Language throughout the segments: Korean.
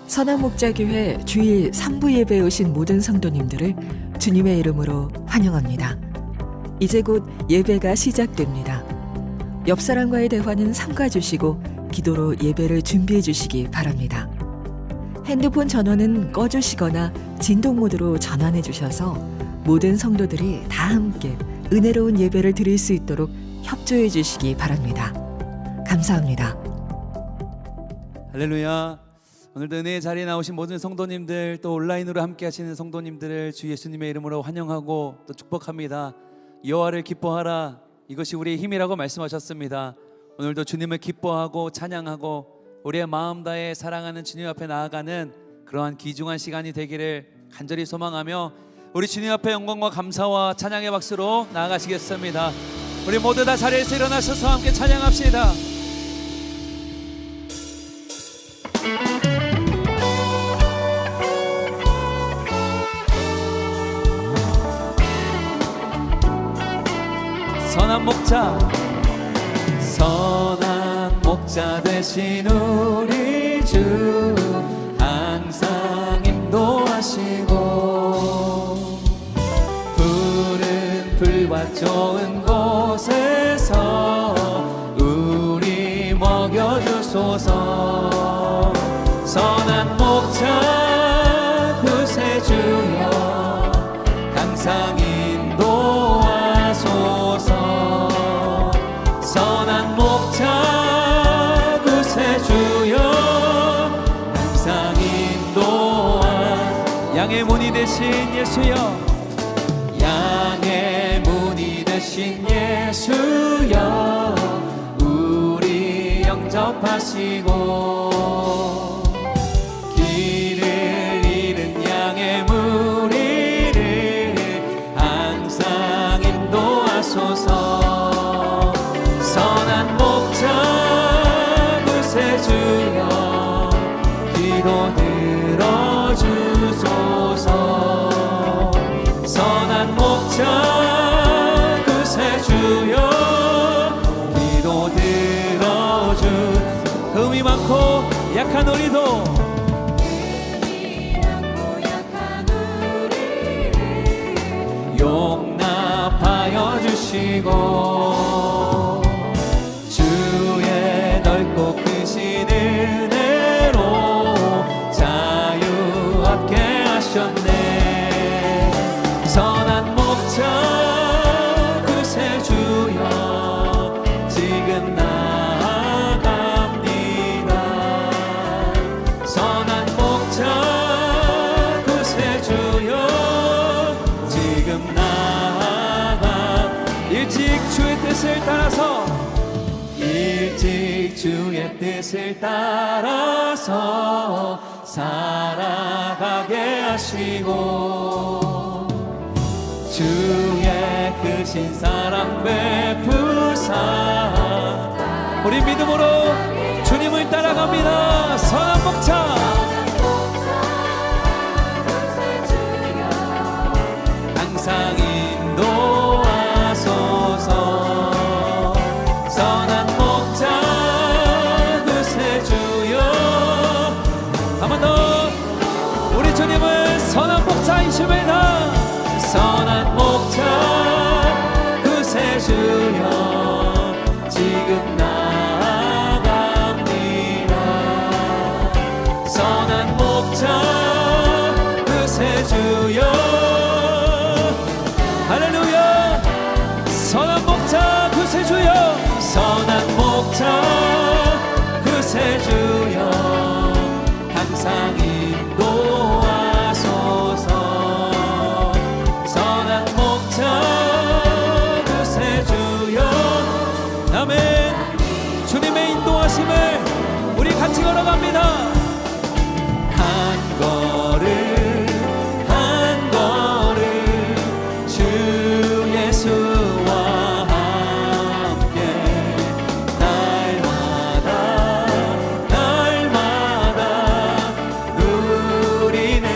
선한목자교회 주일 3부 예배에 오신 모든 성도님들을 주님의 이름으로 환영합니다. 이제 곧 예배가 시작됩니다. 옆 사람과의 대화는 삼가주시고 기도로 예배를 준비해 주시기 바랍니다. 핸드폰 전원은 꺼주시거나 진동 모드로 전환해 주셔서 모든 성도들이 다 함께 은혜로운 예배를 드릴 수 있도록 협조해 주시기 바랍니다. 감사합니다. 할렐루야. 오늘도 은혜의 자리에 나오신 모든 성도님들, 또 온라인으로 함께 하시는 성도님들을 주 예수님의 이름으로 환영하고 또 축복합니다. 여호와를 기뻐하라, 이것이 우리의 힘이라고 말씀하셨습니다. 오늘도 주님을 기뻐하고 찬양하고 우리의 마음 다해 사랑하는 주님 앞에 나아가는 그러한 귀중한 시간이 되기를 간절히 소망하며 우리 주님 앞에 영광과 감사와 찬양의 박수로 나아가시겠습니다. 우리 모두 다 자리에서 일어나셔서 함께 찬양합시다. 선한 목자, 선한 목자 되신 우리 주 항상 인도하시고 푸른 풀밭 좋은 곳에서 우리 먹여주소서. 선한 목자 구세주여 항상 인도하소서. 선한 목자 구세주여 항상 인도하. 양의 문이 되신 예수여, 양의 문이 되신 예수여 우리 영접하시고 길을 잃은 양의 무리를 항상 인도하소서. 선한 목자 구세주여 기도 들어주소서. 선한 목자 구세주여 기도 들어주. 흠이 많고 약한 우리도 용납하여 주시고 주의 넓고 크신 은혜로 자유 얻게 하셨네. 선한 목자 구세주여 지금 나아갑니다. 선한 목자 구세주여 지금 나아가. 일찍 주의 뜻을 따라서, 일찍 주의 뜻을 따라서 살아가게 하시고 주의 크신 사랑 베푸사. 우리 믿음으로 주님을 따라갑니다. 선한 목자 항상 인도하소서. 선한 목자 구세주여. 한 번 더 우리 주님은 선한 목자이십니다. 선한 목자 구세주여 지금 나아갑니다. 선한 목자 구세주여. 할렐루야. 선한 목자 구세주여, 선한 목자 구세주여 항상 인도하소서. 선한 목자 구세주여. 아멘. 주님의 인도하심을 우리 같이 걸어갑니다. 한 걸음 한 걸음 주 예수와 함께 날마다 날마다 누리는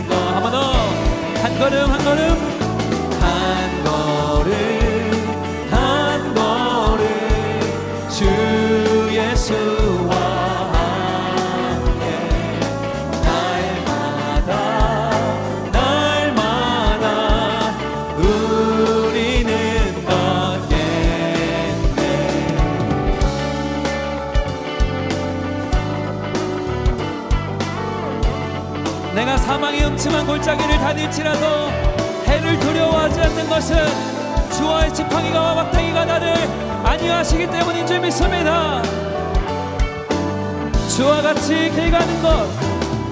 것. 한 번 더. 한 걸음 한 걸음 한 걸음 한 걸음 주 예수와 함께 음침한 골짜기를 다닐지라도 해를 두려워하지 않는 것은 주와의 지팡이가 막대기가 나를 안위하시기 때문인 줄 믿습니다. 주와 같이 길 가는 것,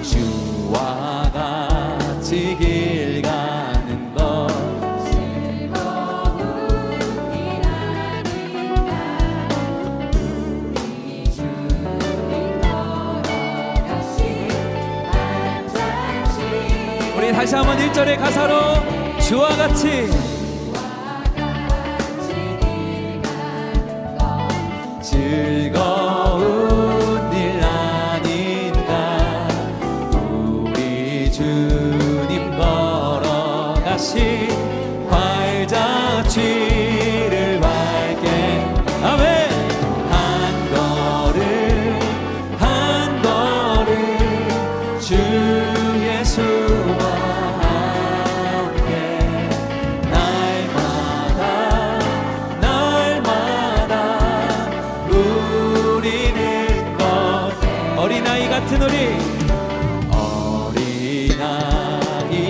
주와 같이 길 가는 것, 즐거운 일 아닌가. 우리 주님 걸어가신 안장식. 우리 다시 한번 1절의 가사로 주와 같이 즐거운 일 아닌가. 우리 주님 걸어가신 발자취를 밟게. 아멘. 한 걸음 한 걸음 주 예수와 함께 날마다 날마다 우리는 것. 어린아이 같은 우리, 어린아이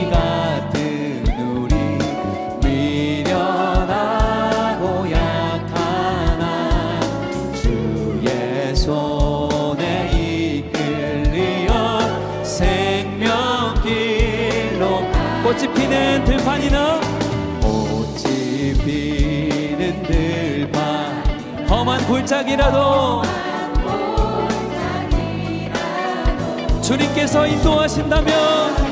같은 우리, 미련하고 약하나 주의 손에 이끌리어 생명길로. 꽃이 피는 들판이나 꽃이 피는 들판, 험한 골짜기라도 주님께서 인도하신다면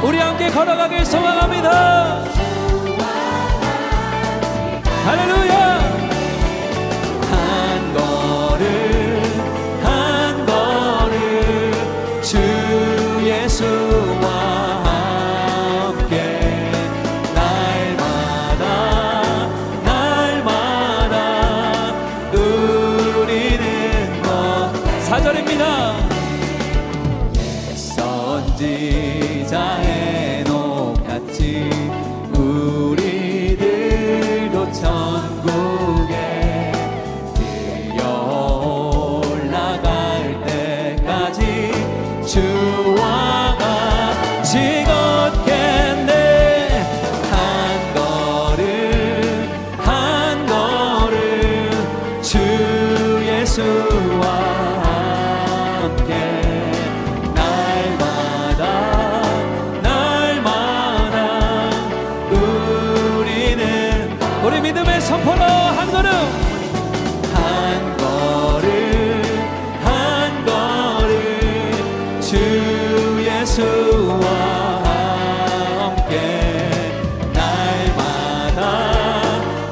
우리 함께 걸어가길 소망합니다. 할렐루야. 한 걸음 한 걸음 주 예수와 함께 날마다 날마다 누리는 것. 4절입니다. 선지자 해녹같이 우리들도 천국에 들려 올라갈 때까지 주와 같이 걷겠네. 한 걸음 한 걸음 주 예수와 믿음의 선포로 한 걸음 한 걸음 한 걸음 주 예수와 함께 날마다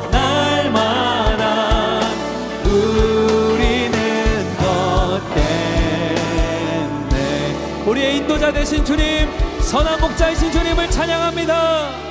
날마다 우리는 걷겠네. 우리의 인도자 되신 주님, 선한 목자이신 주님을 찬양합니다.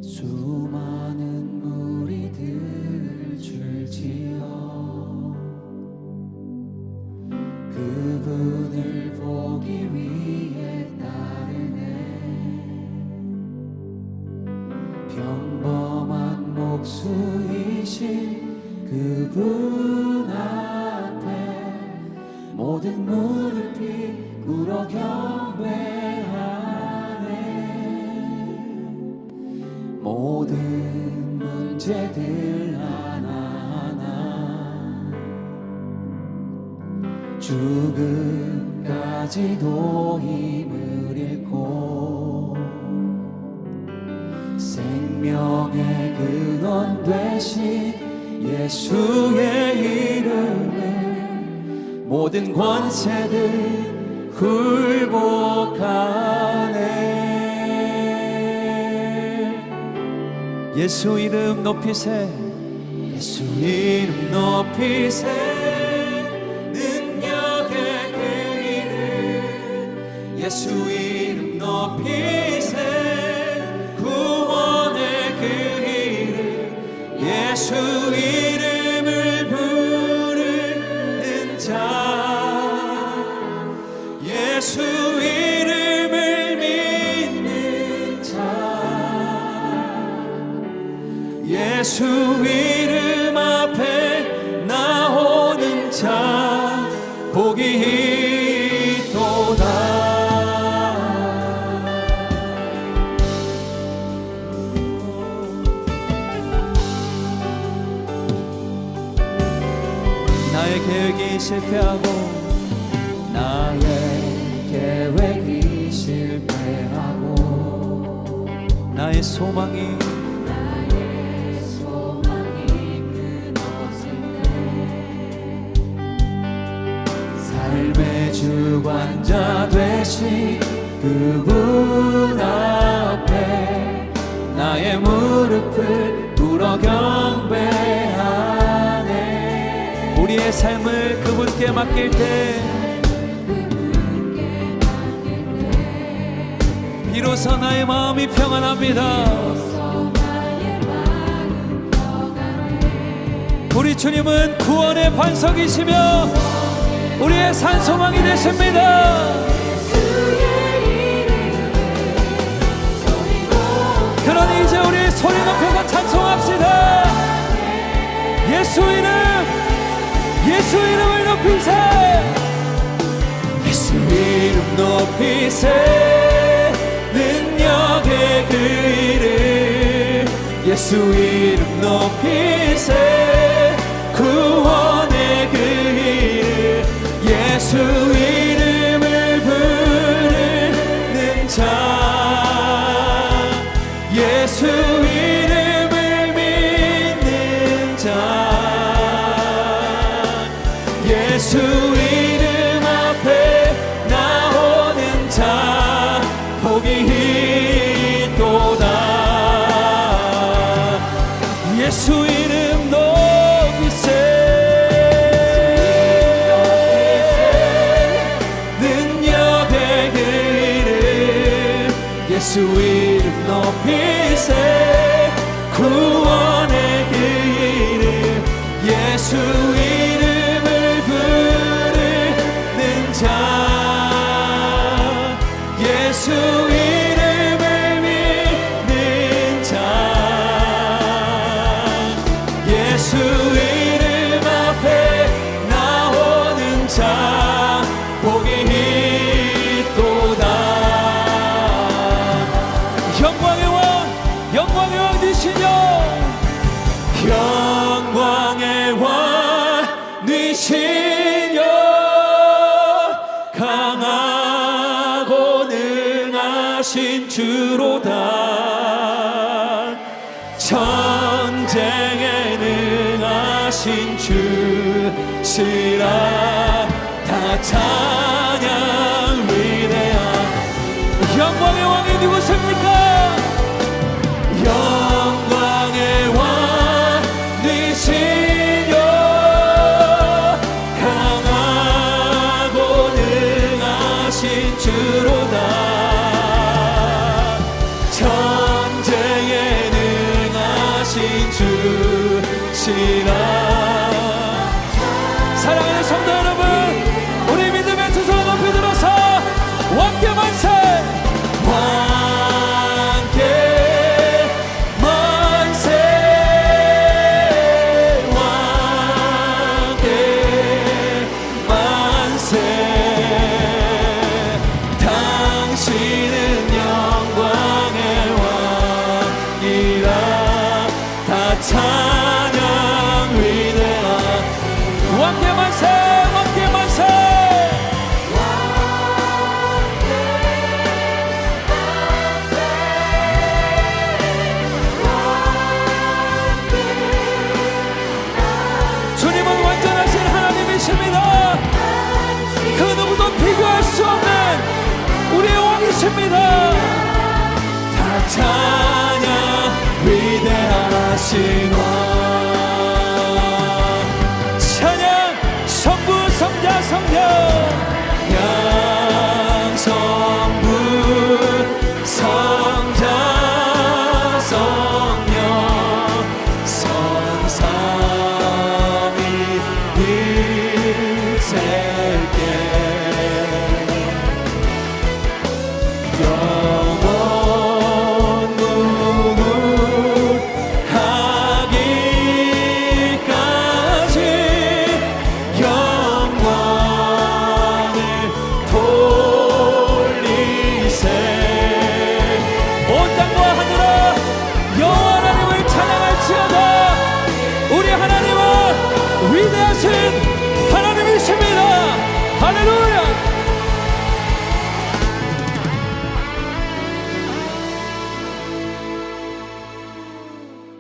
수많은 무리들 줄지어 그분을 보기 위해 따르네. 평범한 목수이신 그분 앞에 모든 무릎이 꿇어 경배하네. 모든 문제들 하나하나 죽음까지도 힘을 잃고 생명의 근원 되신 예수의 이름을 모든 권세들 굴복하네. 예수 이름 높이세. 예수 이름 높이세. 능력의 그 이름. 예수 이름 높이세. 구원의 그 이름. 예수 이름을 부를 예수 이름 앞에 나오는 자 복이 있도다. 나의 계획이 실패하고 나의 계획이 실패하고 나의 소망이 끊어질 때 삶의 주관자 되신 그분 앞에 나의 무릎을 꿇어 경배하네. 우리의 삶을 그분께 맡길 때 비로소 나의 마음이 평안합니다. 우리 주님은 구원의 반석이시며 우리의 산소망이 되십니다. 그러니 이제 우리 소리 높여서 찬송합시다. 예수 이름을 높이세. 예수 이름 높이세. 능력의 그 이름 예수 이름 높이세. 구원의 그 이름 예수 이름을 부르는 자 예수 이름을 믿는 자 예수 이름 앞에 나오는 자 복이 있도다. 예수 이름 높이세. 능력의 그 이름 예수 이름 높이세. 구원의 그 이름 예수 이름을 부르는 자 예수 이름을 믿는 자 예수 이름 앞에 나오는 자 복이 있도다. 영광의 왕 되시며 영광의 왕 되시며 강하고 능하신 주로다. 전쟁에 능하신 주시라. 다 찬양 위대한 영광의 왕이 누구십니까? 영광의 왕 되시며 강하고 능하신 주로다. 전쟁에 능하신 주시라. 사랑하는 성도 여러분, 우리 믿음의 두 손 높이 들어서 왕께 만세. 왕께 만세. 왕께 만세. 당신은 영광의 왕이라. 다 찬양 위대한 왕께 만세. 왕께 만세. 주님은 완전하신 하나님이십니다. 그 누구도 비교할 수 없는 우리의 왕이십니다. 다 찬양 위대하신 왕. 찬양 성부 성자 성령 양성부 성자 성령 성삼위 일체께 영원 무궁하게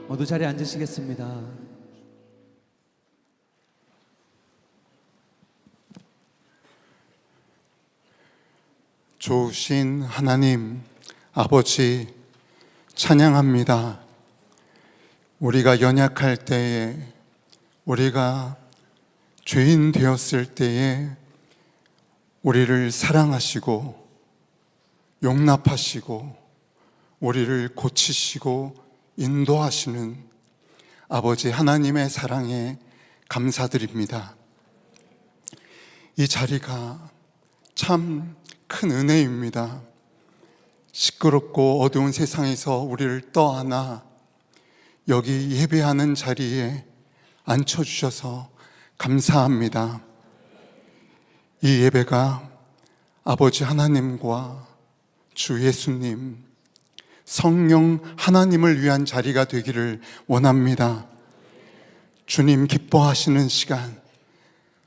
모두 자리에 앉으시겠습니다. 좋으신 하나님 아버지 찬양합니다. 우리가 연약할 때에, 우리가 죄인 되었을 때에 우리를 사랑하시고 용납하시고 우리를 고치시고 인도하시는 아버지 하나님의 사랑에 감사드립니다. 이 자리가 참 큰 은혜입니다. 시끄럽고 어두운 세상에서 우리를 떠안아 여기 예배하는 자리에 앉혀주셔서 감사합니다. 이 예배가 아버지 하나님과 주 예수님, 성령 하나님을 위한 자리가 되기를 원합니다. 주님 기뻐하시는 시간,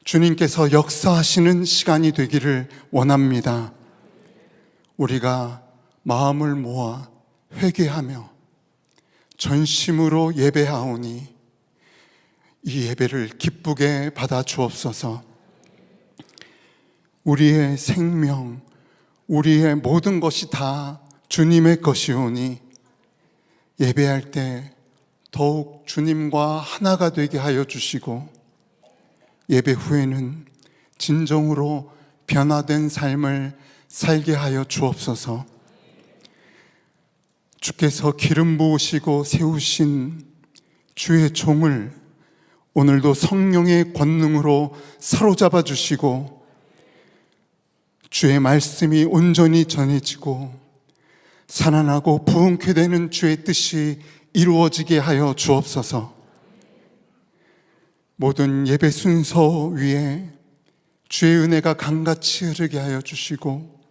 주님께서 역사하시는 시간이 되기를 원합니다. 우리가 마음을 모아 회개하며 전심으로 예배하오니 이 예배를 기쁘게 받아 주옵소서. 우리의 생명, 우리의 모든 것이 다 주님의 것이오니 예배할 때 더욱 주님과 하나가 되게 하여 주시고 예배 후에는 진정으로 변화된 삶을 살게 하여 주옵소서. 주께서 기름 부으시고 세우신 주의 종을 오늘도 성령의 권능으로 사로잡아 주시고 주의 말씀이 온전히 전해지고 살아나고 부흥케 되는 주의 뜻이 이루어지게 하여 주옵소서. 모든 예배 순서 위에 주의 은혜가 강같이 흐르게 하여 주시고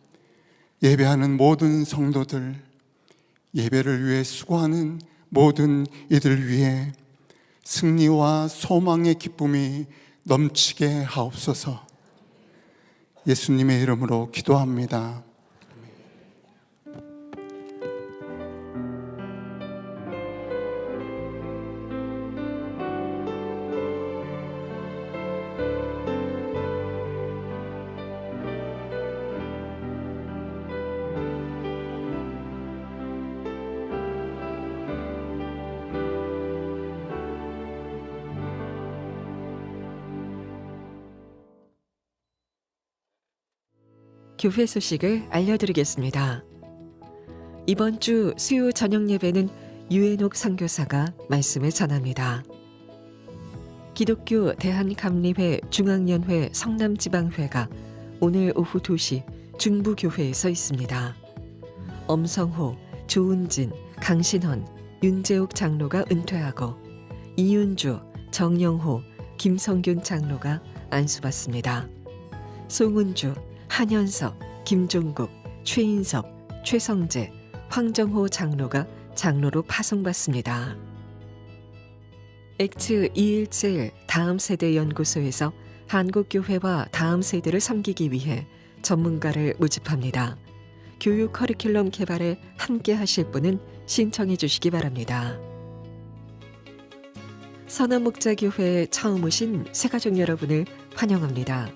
예배하는 모든 성도들, 예배를 위해 수고하는 모든 이들 위해 승리와 소망의 기쁨이 넘치게 하옵소서. 예수님의 이름으로 기도합니다. 교회 소식을 알려드리겠습니다. 이번 주 수요 저녁 예배는 유해녹 선교사가 말씀을 전합니다. 기독교 대한감리회 중앙연회 성남지방회가 오늘 오후 2시 중부교회에서 있습니다. 엄성호, 조은진, 강신헌, 윤재욱 장로가 은퇴하고 이윤주, 정영호, 김성균 장로가 안수받습니다. 송은주, 한현석, 김종국, 최인섭, 최성재, 황정호 장로가 장로로 파송받습니다. 액츠 217 다음 세대 연구소에서 한국교회와 다음 세대를 섬기기 위해 전문가를 모집합니다. 교육 커리큘럼 개발에 함께 하실 분은 신청해 주시기 바랍니다. 선한목자교회에 처음 오신 새가족 여러분을 환영합니다.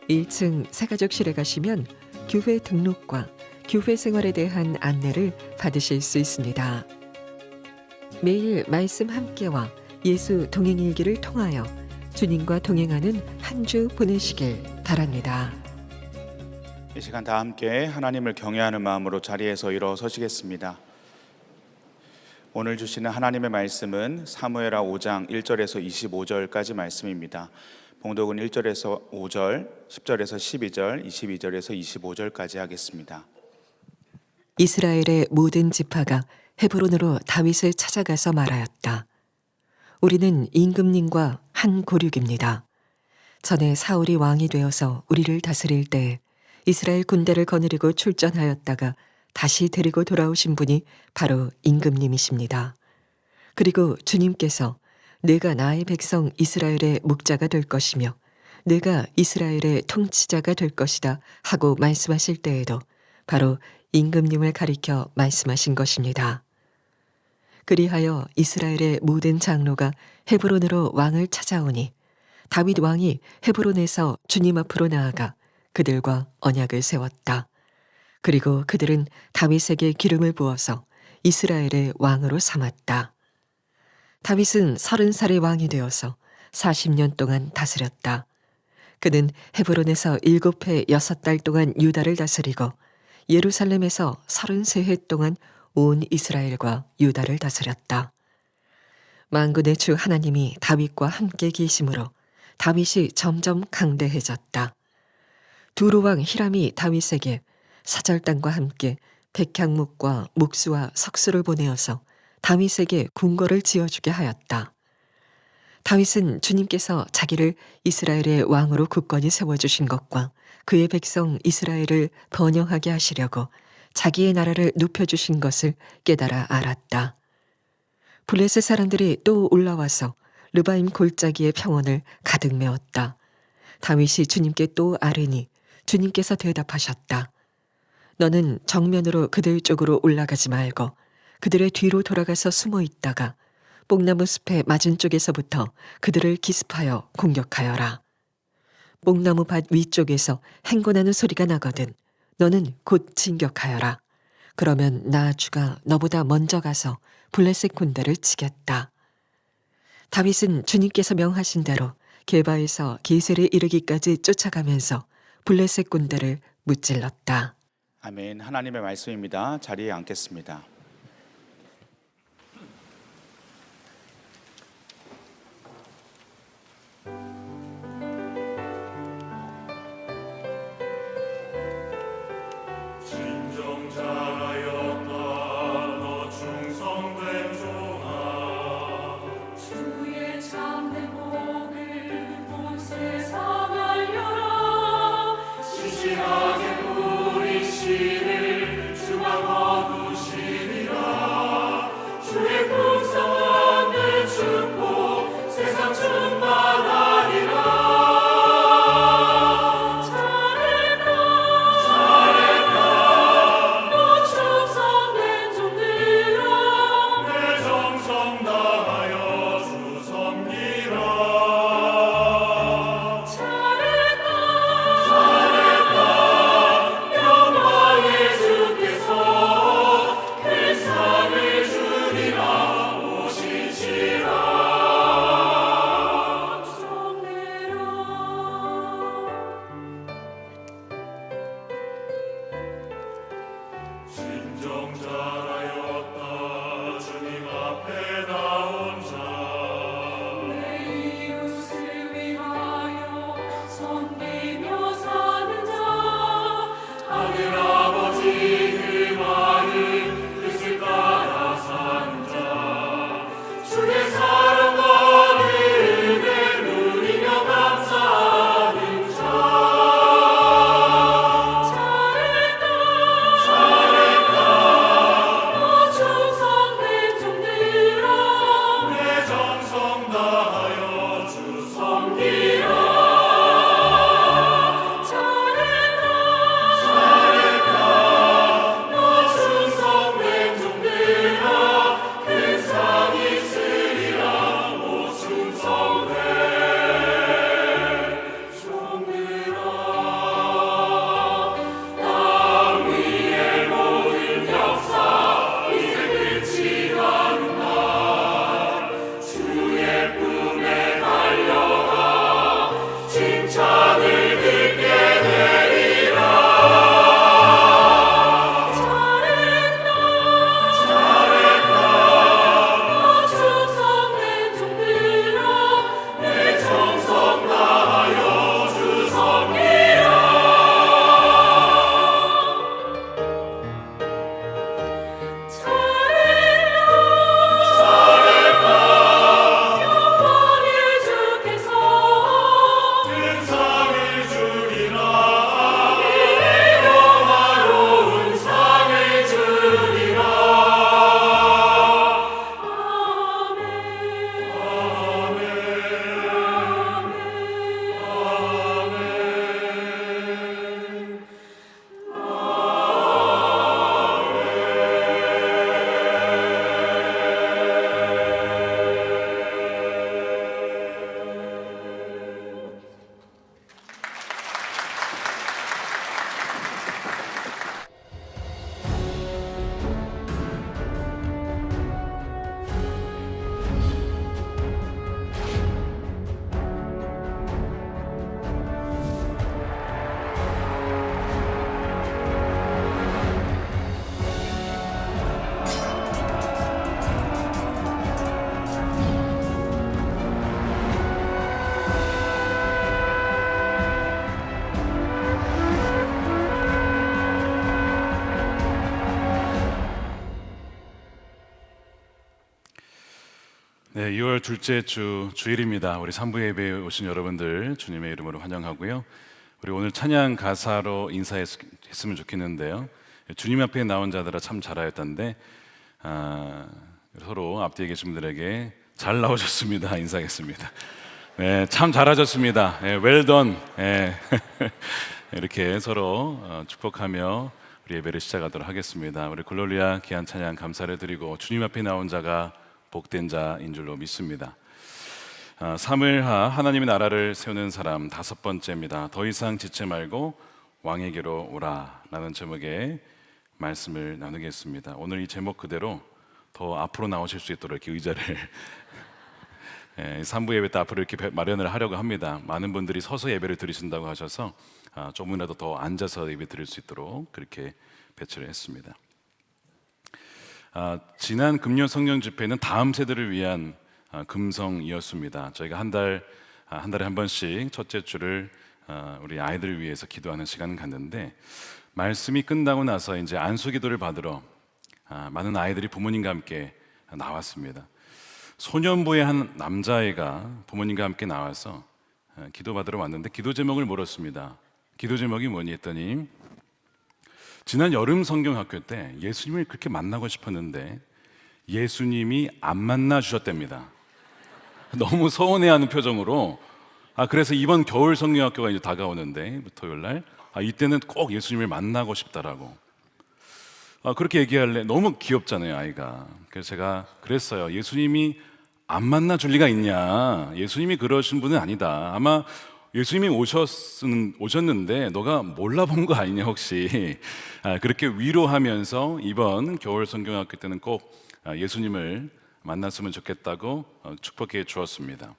1층 새가족실에 가시면 교회 등록과 교회 생활에 대한 안내를 받으실 수 있습니다. 매일 말씀 함께와 예수 동행일기를 통하여 주님과 동행하는 한 주 보내시길 바랍니다. 이 시간 다 함께 하나님을 경외하는 마음으로 자리에서 일어서시겠습니다. 오늘 주시는 하나님의 말씀은 사무엘하 5장 1절에서 25절까지 말씀입니다. 봉독은 1절에서 5절, 10절에서 12절, 22절에서 25절까지 하겠습니다. 이스라엘의 모든 지파가 헤브론으로 다윗을 찾아가서 말하였다. 우리는 임금님과 한 고륙입니다. 전에 사울이 왕이 되어서 우리를 다스릴 때에 이스라엘 군대를 거느리고 출전하였다가 다시 데리고 돌아오신 분이 바로 임금님이십니다. 그리고 주님께서 내가 나의 백성 이스라엘의 목자가 될 것이며 내가 이스라엘의 통치자가 될 것이다 하고 말씀하실 때에도 바로 임금님을 가리켜 말씀하신 것입니다. 그리하여 이스라엘의 모든 장로가 헤브론으로 왕을 찾아오니 다윗 왕이 헤브론에서 주님 앞으로 나아가 그들과 언약을 세웠다. 그리고 그들은 다윗에게 기름을 부어서 이스라엘의 왕으로 삼았다. 다윗은 30살의 왕이 되어서 40년 동안 다스렸다. 그는 헤브론에서 7해 6달 동안 유다를 다스리고 예루살렘에서 33해 동안 온 이스라엘과 유다를 다스렸다. 만군의 주 하나님이 다윗과 함께 계심으로 다윗이 점점 강대해졌다. 두루 왕 히람이 다윗에게 사절 땅과 함께 백향목과 목수와 석수를 보내어서 다윗에게 궁궐을 지어주게 하였다. 다윗은 주님께서 자기를 이스라엘의 왕으로 굳건히 세워주신 것과 그의 백성 이스라엘을 번영하게 하시려고 자기의 나라를 눕혀주신 것을 깨달아 알았다. 블레셋 사람들이 또 올라와서 르바임 골짜기의 평원을 가득 메웠다. 다윗이 주님께 또 아뢰니 주님께서 대답하셨다. 너는 정면으로 그들 쪽으로 올라가지 말고 그들의 뒤로 돌아가서 숨어 있다가 뽕나무 숲의 맞은 쪽에서부터 그들을 기습하여 공격하여라. 뽕나무 밭 위쪽에서 행군하는 소리가 나거든 너는 곧 진격하여라. 그러면 나 주가 너보다 먼저 가서 블레셋 군대를 치겠다. 다윗은 주님께서 명하신 대로 게바에서 게셀에 이르기까지 쫓아가면서 블레셋 군대를 무찔렀다. 아멘. 하나님의 말씀입니다. 자리에 앉겠습니다. 주의 참된 복을 온 세상 알려라. 시시하게 부리시를 주가 거두시니 네, 2월 둘째 주 주일입니다. 우리 산부 예배에 오신 여러분들 주님의 이름으로 환영하고요. 우리 오늘 찬양 가사로 인사했으면 좋겠는데요. 주님 앞에 나온 자들아 참 잘하였던데 서로 앞뒤에 계신 분들에게 잘 나오셨습니다. 인사하겠습니다. 네, 참 잘하셨습니다. 네, well done. 네. 이렇게 서로 축복하며 우리 예배를 시작하도록 하겠습니다. 우리 글로리아 귀한 찬양 감사를 드리고 주님 앞에 나온 자가 복된 자인 줄로 믿습니다. 사무엘하 하나님의 나라를 세우는 사람 5번째입니다. 더 이상 지체 말고 왕에게로 오라 라는 제목의 말씀을 나누겠습니다. 오늘 이 제목 그대로 더 앞으로 나오실 수 있도록 이렇게 의자를 3부 예배 때 앞으로 이렇게 마련을 하려고 합니다. 많은 분들이 서서 예배를 드리신다고 하셔서 조금이라도 더 앉아서 예배 드릴 수 있도록 그렇게 배치를 했습니다. 지난 금요 성령 집회는 다음 세대를 위한 금성이었습니다. 저희가 한 달에 한 번씩 첫째 주를 우리 아이들을 위해서 기도하는 시간을 갖는데 말씀이 끝나고 나서 이제 안수기도를 받으러 많은 아이들이 부모님과 함께 나왔습니다. 소년부의 한 남자아이가 부모님과 함께 나와서 기도 받으러 왔는데 기도 제목을 물었습니다. 기도 제목이 뭐니 했더니 지난 여름 성경학교 때 예수님을 그렇게 만나고 싶었는데 예수님이 안 만나 주셨답니다. 너무 서운해하는 표정으로 그래서 이번 겨울 성경학교가 이제 다가오는데 토요일 날 이때는 꼭 예수님을 만나고 싶다라고 그렇게 얘기할래 너무 귀엽잖아요 아이가. 그래서 제가 그랬어요. 예수님이 안 만나 줄 리가 있냐? 예수님이 그러신 분은 아니다. 아마 예수님이 오셨는데 너가 몰라본 거 아니냐 혹시? 그렇게 위로하면서 이번 겨울 성경학교 때는 꼭 예수님을 만났으면 좋겠다고 축복해 주었습니다.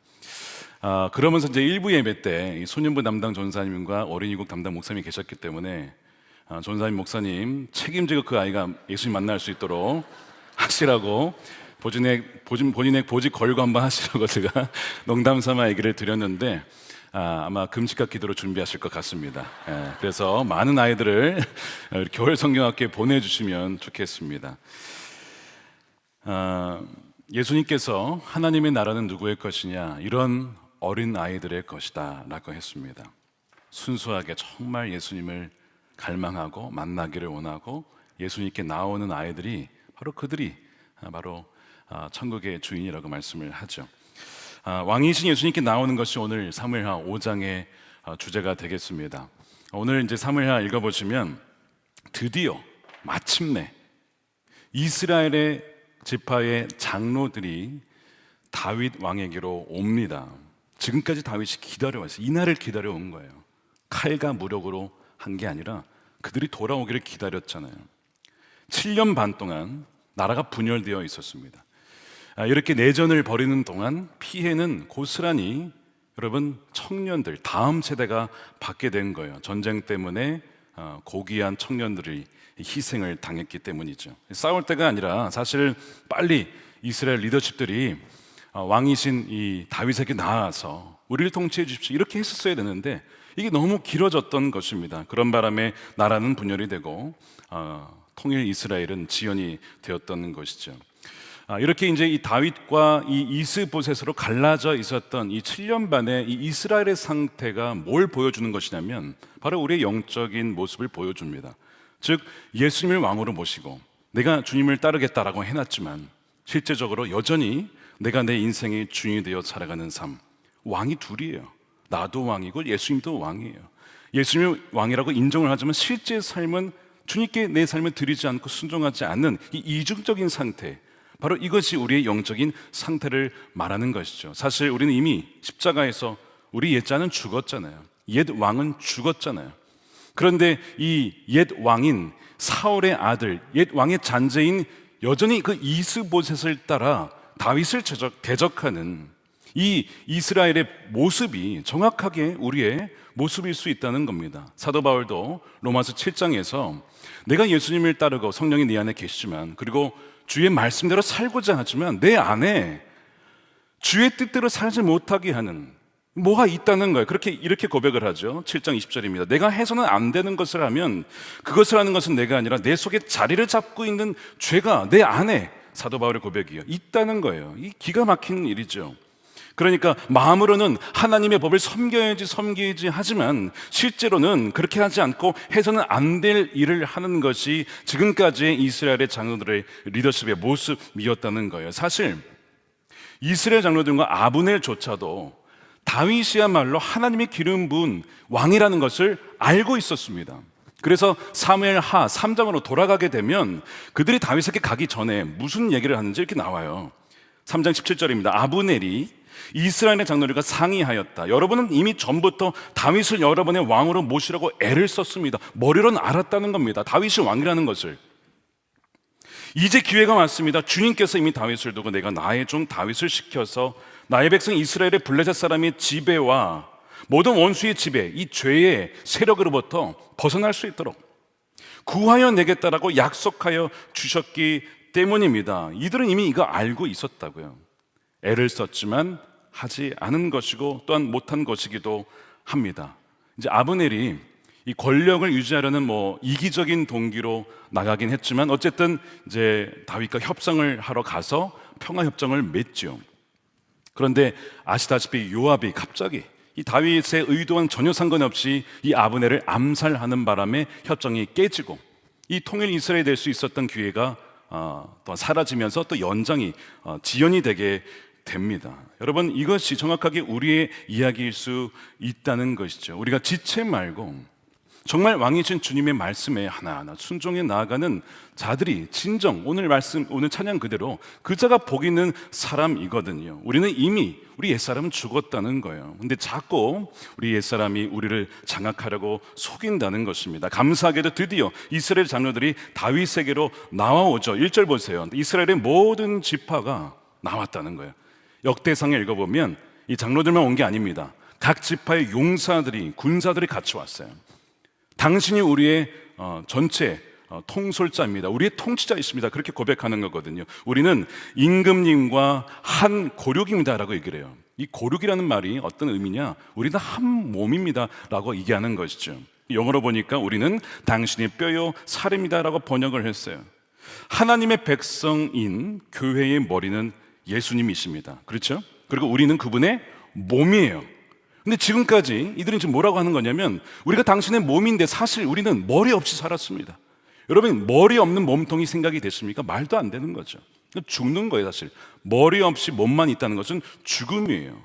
그러면서 이제 1부 예배 때 소년부 담당 전사님과 어린이국 담당 목사님이 계셨기 때문에 전사님 목사님 책임지고 그 아이가 예수님 만날 수 있도록 하시라고 본인의 보직 걸고 한번 하시라고 제가 농담 삼아 얘기를 드렸는데 아마 금식과 기도로 준비하실 것 같습니다. 그래서 많은 아이들을 겨울 성경학교에 보내주시면 좋겠습니다. 예수님께서 하나님의 나라는 누구의 것이냐 이런 어린 아이들의 것이다 라고 했습니다. 순수하게 정말 예수님을 갈망하고 만나기를 원하고 예수님께 나오는 아이들이 그들이 바로 천국의 주인이라고 말씀을 하죠. 왕이신 예수님께 나오는 것이 오늘 사무엘하 5장의 주제가 되겠습니다. 오늘 이제 사무엘하 읽어보시면 드디어 마침내 이스라엘의 지파의 장로들이 다윗 왕에게로 옵니다. 지금까지 다윗이 기다려왔어요. 이날을 기다려온 거예요. 칼과 무력으로 한 게 아니라 그들이 돌아오기를 기다렸잖아요. 7년 반 동안 나라가 분열되어 있었습니다. 이렇게 내전을 벌이는 동안 피해는 고스란히 여러분 청년들 다음 세대가 받게 된 거예요. 전쟁 때문에 고귀한 청년들이 희생을 당했기 때문이죠. 싸울 때가 아니라 사실 빨리 이스라엘 리더십들이 왕이신 이 다윗에게 나아서 우리를 통치해 주십시오 이렇게 했었어야 되는데 이게 너무 길어졌던 것입니다. 그런 바람에 나라는 분열이 되고 통일 이스라엘은 지연이 되었던 것이죠. 이렇게 이제 이 다윗과 이 이스보셋으로 갈라져 있었던 이 7년 반의 이 이스라엘의 상태가 뭘 보여주는 것이냐면 바로 우리의 영적인 모습을 보여줍니다. 즉 예수님을 왕으로 모시고 내가 주님을 따르겠다라고 해놨지만 실제적으로 여전히 내가 내 인생의 주인이 되어 살아가는 삶. 왕이 둘이에요. 나도 왕이고 예수님도 왕이에요. 예수님이 왕이라고 인정을 하지만 실제 삶은 주님께 내 삶을 드리지 않고 순종하지 않는 이 이중적인 상태, 바로 이것이 우리의 영적인 상태를 말하는 것이죠. 사실 우리는 이미 십자가에서 우리 옛자는 죽었잖아요. 옛 왕은 죽었잖아요. 그런데 이 옛 왕인 사울의 아들, 옛 왕의 잔재인 여전히 그 이스보셋을 따라 다윗을 대적하는 이 이스라엘의 모습이 정확하게 우리의 모습일 수 있다는 겁니다. 사도 바울도 로마서 7장에서 내가 예수님을 따르고 성령이 네 안에 계시지만 그리고 주의 말씀대로 살고자 하지만 내 안에 주의 뜻대로 살지 못하게 하는 뭐가 있다는 거예요. 이렇게 고백을 하죠. 7장 20절입니다. 내가 해서는 안 되는 것을 하면 그것을 하는 것은 내가 아니라 내 속에 자리를 잡고 있는 죄가 내 안에 사도 바울의 고백이요. 있다는 거예요. 이 기가 막힌 일이죠. 그러니까 마음으로는 하나님의 법을 섬겨야지 하지만 실제로는 그렇게 하지 않고 해서는 안 될 일을 하는 것이 지금까지의 이스라엘의 장로들의 리더십의 모습이었다는 거예요. 사실 이스라엘 장로들과 아브넬조차도 다윗이야말로 하나님의 기름 부은 왕이라는 것을 알고 있었습니다. 그래서 사무엘하 3장으로 돌아가게 되면 그들이 다윗에게 가기 전에 무슨 얘기를 하는지 이렇게 나와요. 3장 17절입니다. 아브넬이 이스라엘의 장로들과 상의하였다. 여러분은 이미 전부터 다윗을 여러분의 왕으로 모시라고 애를 썼습니다. 머리로는 알았다는 겁니다. 다윗이 왕이라는 것을. 이제 기회가 왔습니다. 주님께서 이미 다윗을 두고 내가 나의 종 다윗을 시켜서 나의 백성 이스라엘의 블레셋 사람의 지배와 모든 원수의 지배, 이 죄의 세력으로부터 벗어날 수 있도록 구하여 내겠다라고 약속하여 주셨기 때문입니다. 이들은 이미 이거 알고 있었다고요. 애를 썼지만 하지 않은 것이고 또한 못한 것이기도 합니다. 이제 아브넬이 이 권력을 유지하려는 이기적인 동기로 나가긴 했지만 어쨌든 이제 다윗과 협상을 하러 가서 평화 협정을 맺죠. 그런데 아시다시피 요압이 갑자기 이 다윗의 의도와는 전혀 상관없이 이 아브넬을 암살하는 바람에 협정이 깨지고 이 통일 이스라엘이 될 수 있었던 기회가 또 사라지면서 또 연장이 지연이 되게 됩니다. 여러분, 이것이 정확하게 우리의 이야기일 수 있다는 것이죠. 우리가 지체 말고 정말 왕이신 주님의 말씀에 하나하나 순종해 나아가는 자들이 진정 오늘 찬양 그대로 그자가 복 있는 사람이거든요. 우리는 이미 우리 옛사람은 죽었다는 거예요. 근데 자꾸 우리 옛사람이 우리를 장악하려고 속인다는 것입니다. 감사하게도 드디어 이스라엘 장로들이 다윗에게로 나와오죠. 1절 보세요. 이스라엘의 모든 지파가 나왔다는 거예요. 역대상에 읽어보면 이 장로들만 온 게 아닙니다. 각 지파의 용사들이, 군사들이 같이 왔어요. 당신이 우리의 전체 통솔자입니다. 우리의 통치자이십니다. 그렇게 고백하는 거거든요. 우리는 임금님과 한 고륙입니다라고 얘기를 해요. 이 고륙이라는 말이 어떤 의미냐? 우리는 한 몸입니다라고 얘기하는 것이죠. 영어로 보니까 우리는 당신의 뼈요 살입니다라고 번역을 했어요. 하나님의 백성인 교회의 머리는 예수님이십니다. 그렇죠? 그리고 우리는 그분의 몸이에요. 근데 지금까지 이들은 지금 뭐라고 하는 거냐면 우리가 당신의 몸인데 사실 우리는 머리 없이 살았습니다. 여러분, 머리 없는 몸통이 생각이 됐습니까? 말도 안 되는 거죠. 죽는 거예요. 사실 머리 없이 몸만 있다는 것은 죽음이에요.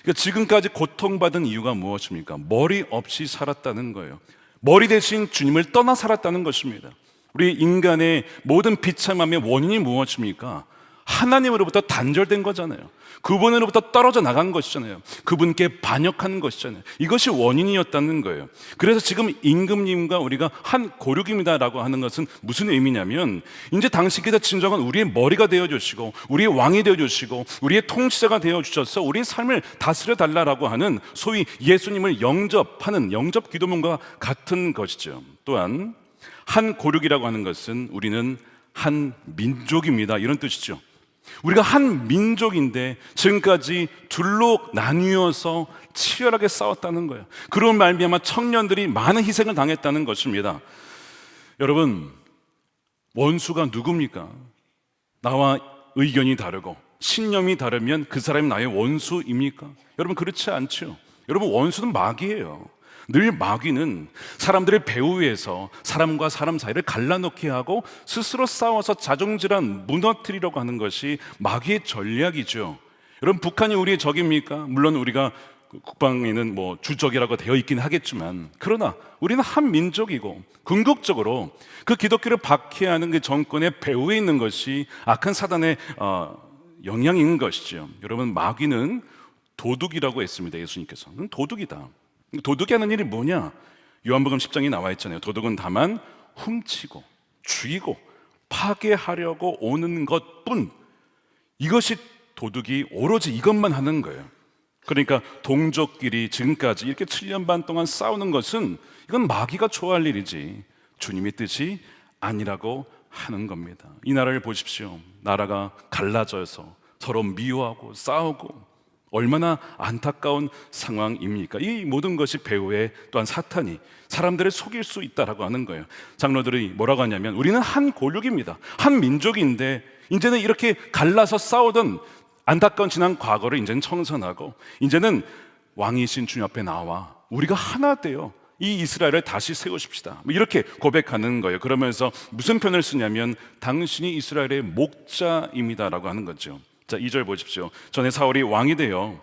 그러니까 지금까지 고통받은 이유가 무엇입니까? 머리 없이 살았다는 거예요. 머리 대신 주님을 떠나 살았다는 것입니다. 우리 인간의 모든 비참함의 원인이 무엇입니까? 하나님으로부터 단절된 거잖아요. 그분으로부터 떨어져 나간 것이잖아요. 그분께 반역한 것이잖아요. 이것이 원인이었다는 거예요. 그래서 지금 임금님과 우리가 한 고륙입니다라고 하는 것은 무슨 의미냐면 이제 당신께서 진정한 우리의 머리가 되어주시고 우리의 왕이 되어주시고 우리의 통치자가 되어주셔서 우리의 삶을 다스려 달라라고 하는 소위 예수님을 영접하는 영접 기도문과 같은 것이죠. 또한 한 고륙이라고 하는 것은 우리는 한 민족입니다, 이런 뜻이죠. 우리가 한 민족인데 지금까지 둘로 나뉘어서 치열하게 싸웠다는 거예요. 그런 말미암아 청년들이 많은 희생을 당했다는 것입니다. 여러분, 원수가 누굽니까? 나와 의견이 다르고 신념이 다르면 그 사람이 나의 원수입니까? 여러분, 그렇지 않죠. 여러분, 원수는 마귀예요. 늘 마귀는 사람들의 배후에서 사람과 사람 사이를 갈라놓게 하고 스스로 싸워서 자존질환 무너뜨리려고 하는 것이 마귀의 전략이죠. 여러분, 북한이 우리의 적입니까? 물론 우리가 국방에는 주적이라고 되어 있긴 하겠지만 그러나 우리는 한 민족이고 궁극적으로 그 기독교를 박해하는 그 정권의 배후에 있는 것이 악한 사단의 영향인 것이죠. 여러분, 마귀는 도둑이라고 했습니다. 예수님께서는 도둑이다. 도둑이 하는 일이 뭐냐? 요한복음 10장에 나와 있잖아요. 도둑은 다만 훔치고 죽이고 파괴하려고 오는 것뿐. 이것이 도둑이 오로지 이것만 하는 거예요. 그러니까 동족끼리 지금까지 이렇게 7년 반 동안 싸우는 것은 이건 마귀가 좋아할 일이지 주님의 뜻이 아니라고 하는 겁니다. 이 나라를 보십시오. 나라가 갈라져서 서로 미워하고 싸우고 얼마나 안타까운 상황입니까? 이 모든 것이 배후에 또한 사탄이 사람들을 속일 수 있다라고 하는 거예요. 장로들이 뭐라고 하냐면 우리는 한 골육입니다. 한 민족인데 이제는 이렇게 갈라서 싸우던 안타까운 지난 과거를 이제는 청산하고 이제는 왕이신 주님 앞에 나와 우리가 하나 되어 이 이스라엘을 다시 세우십시다. 이렇게 고백하는 거예요. 그러면서 무슨 표현을 쓰냐면 당신이 이스라엘의 목자입니다라고 하는 거죠. 자, 2절 보십시오. 전에 사울이 왕이 되어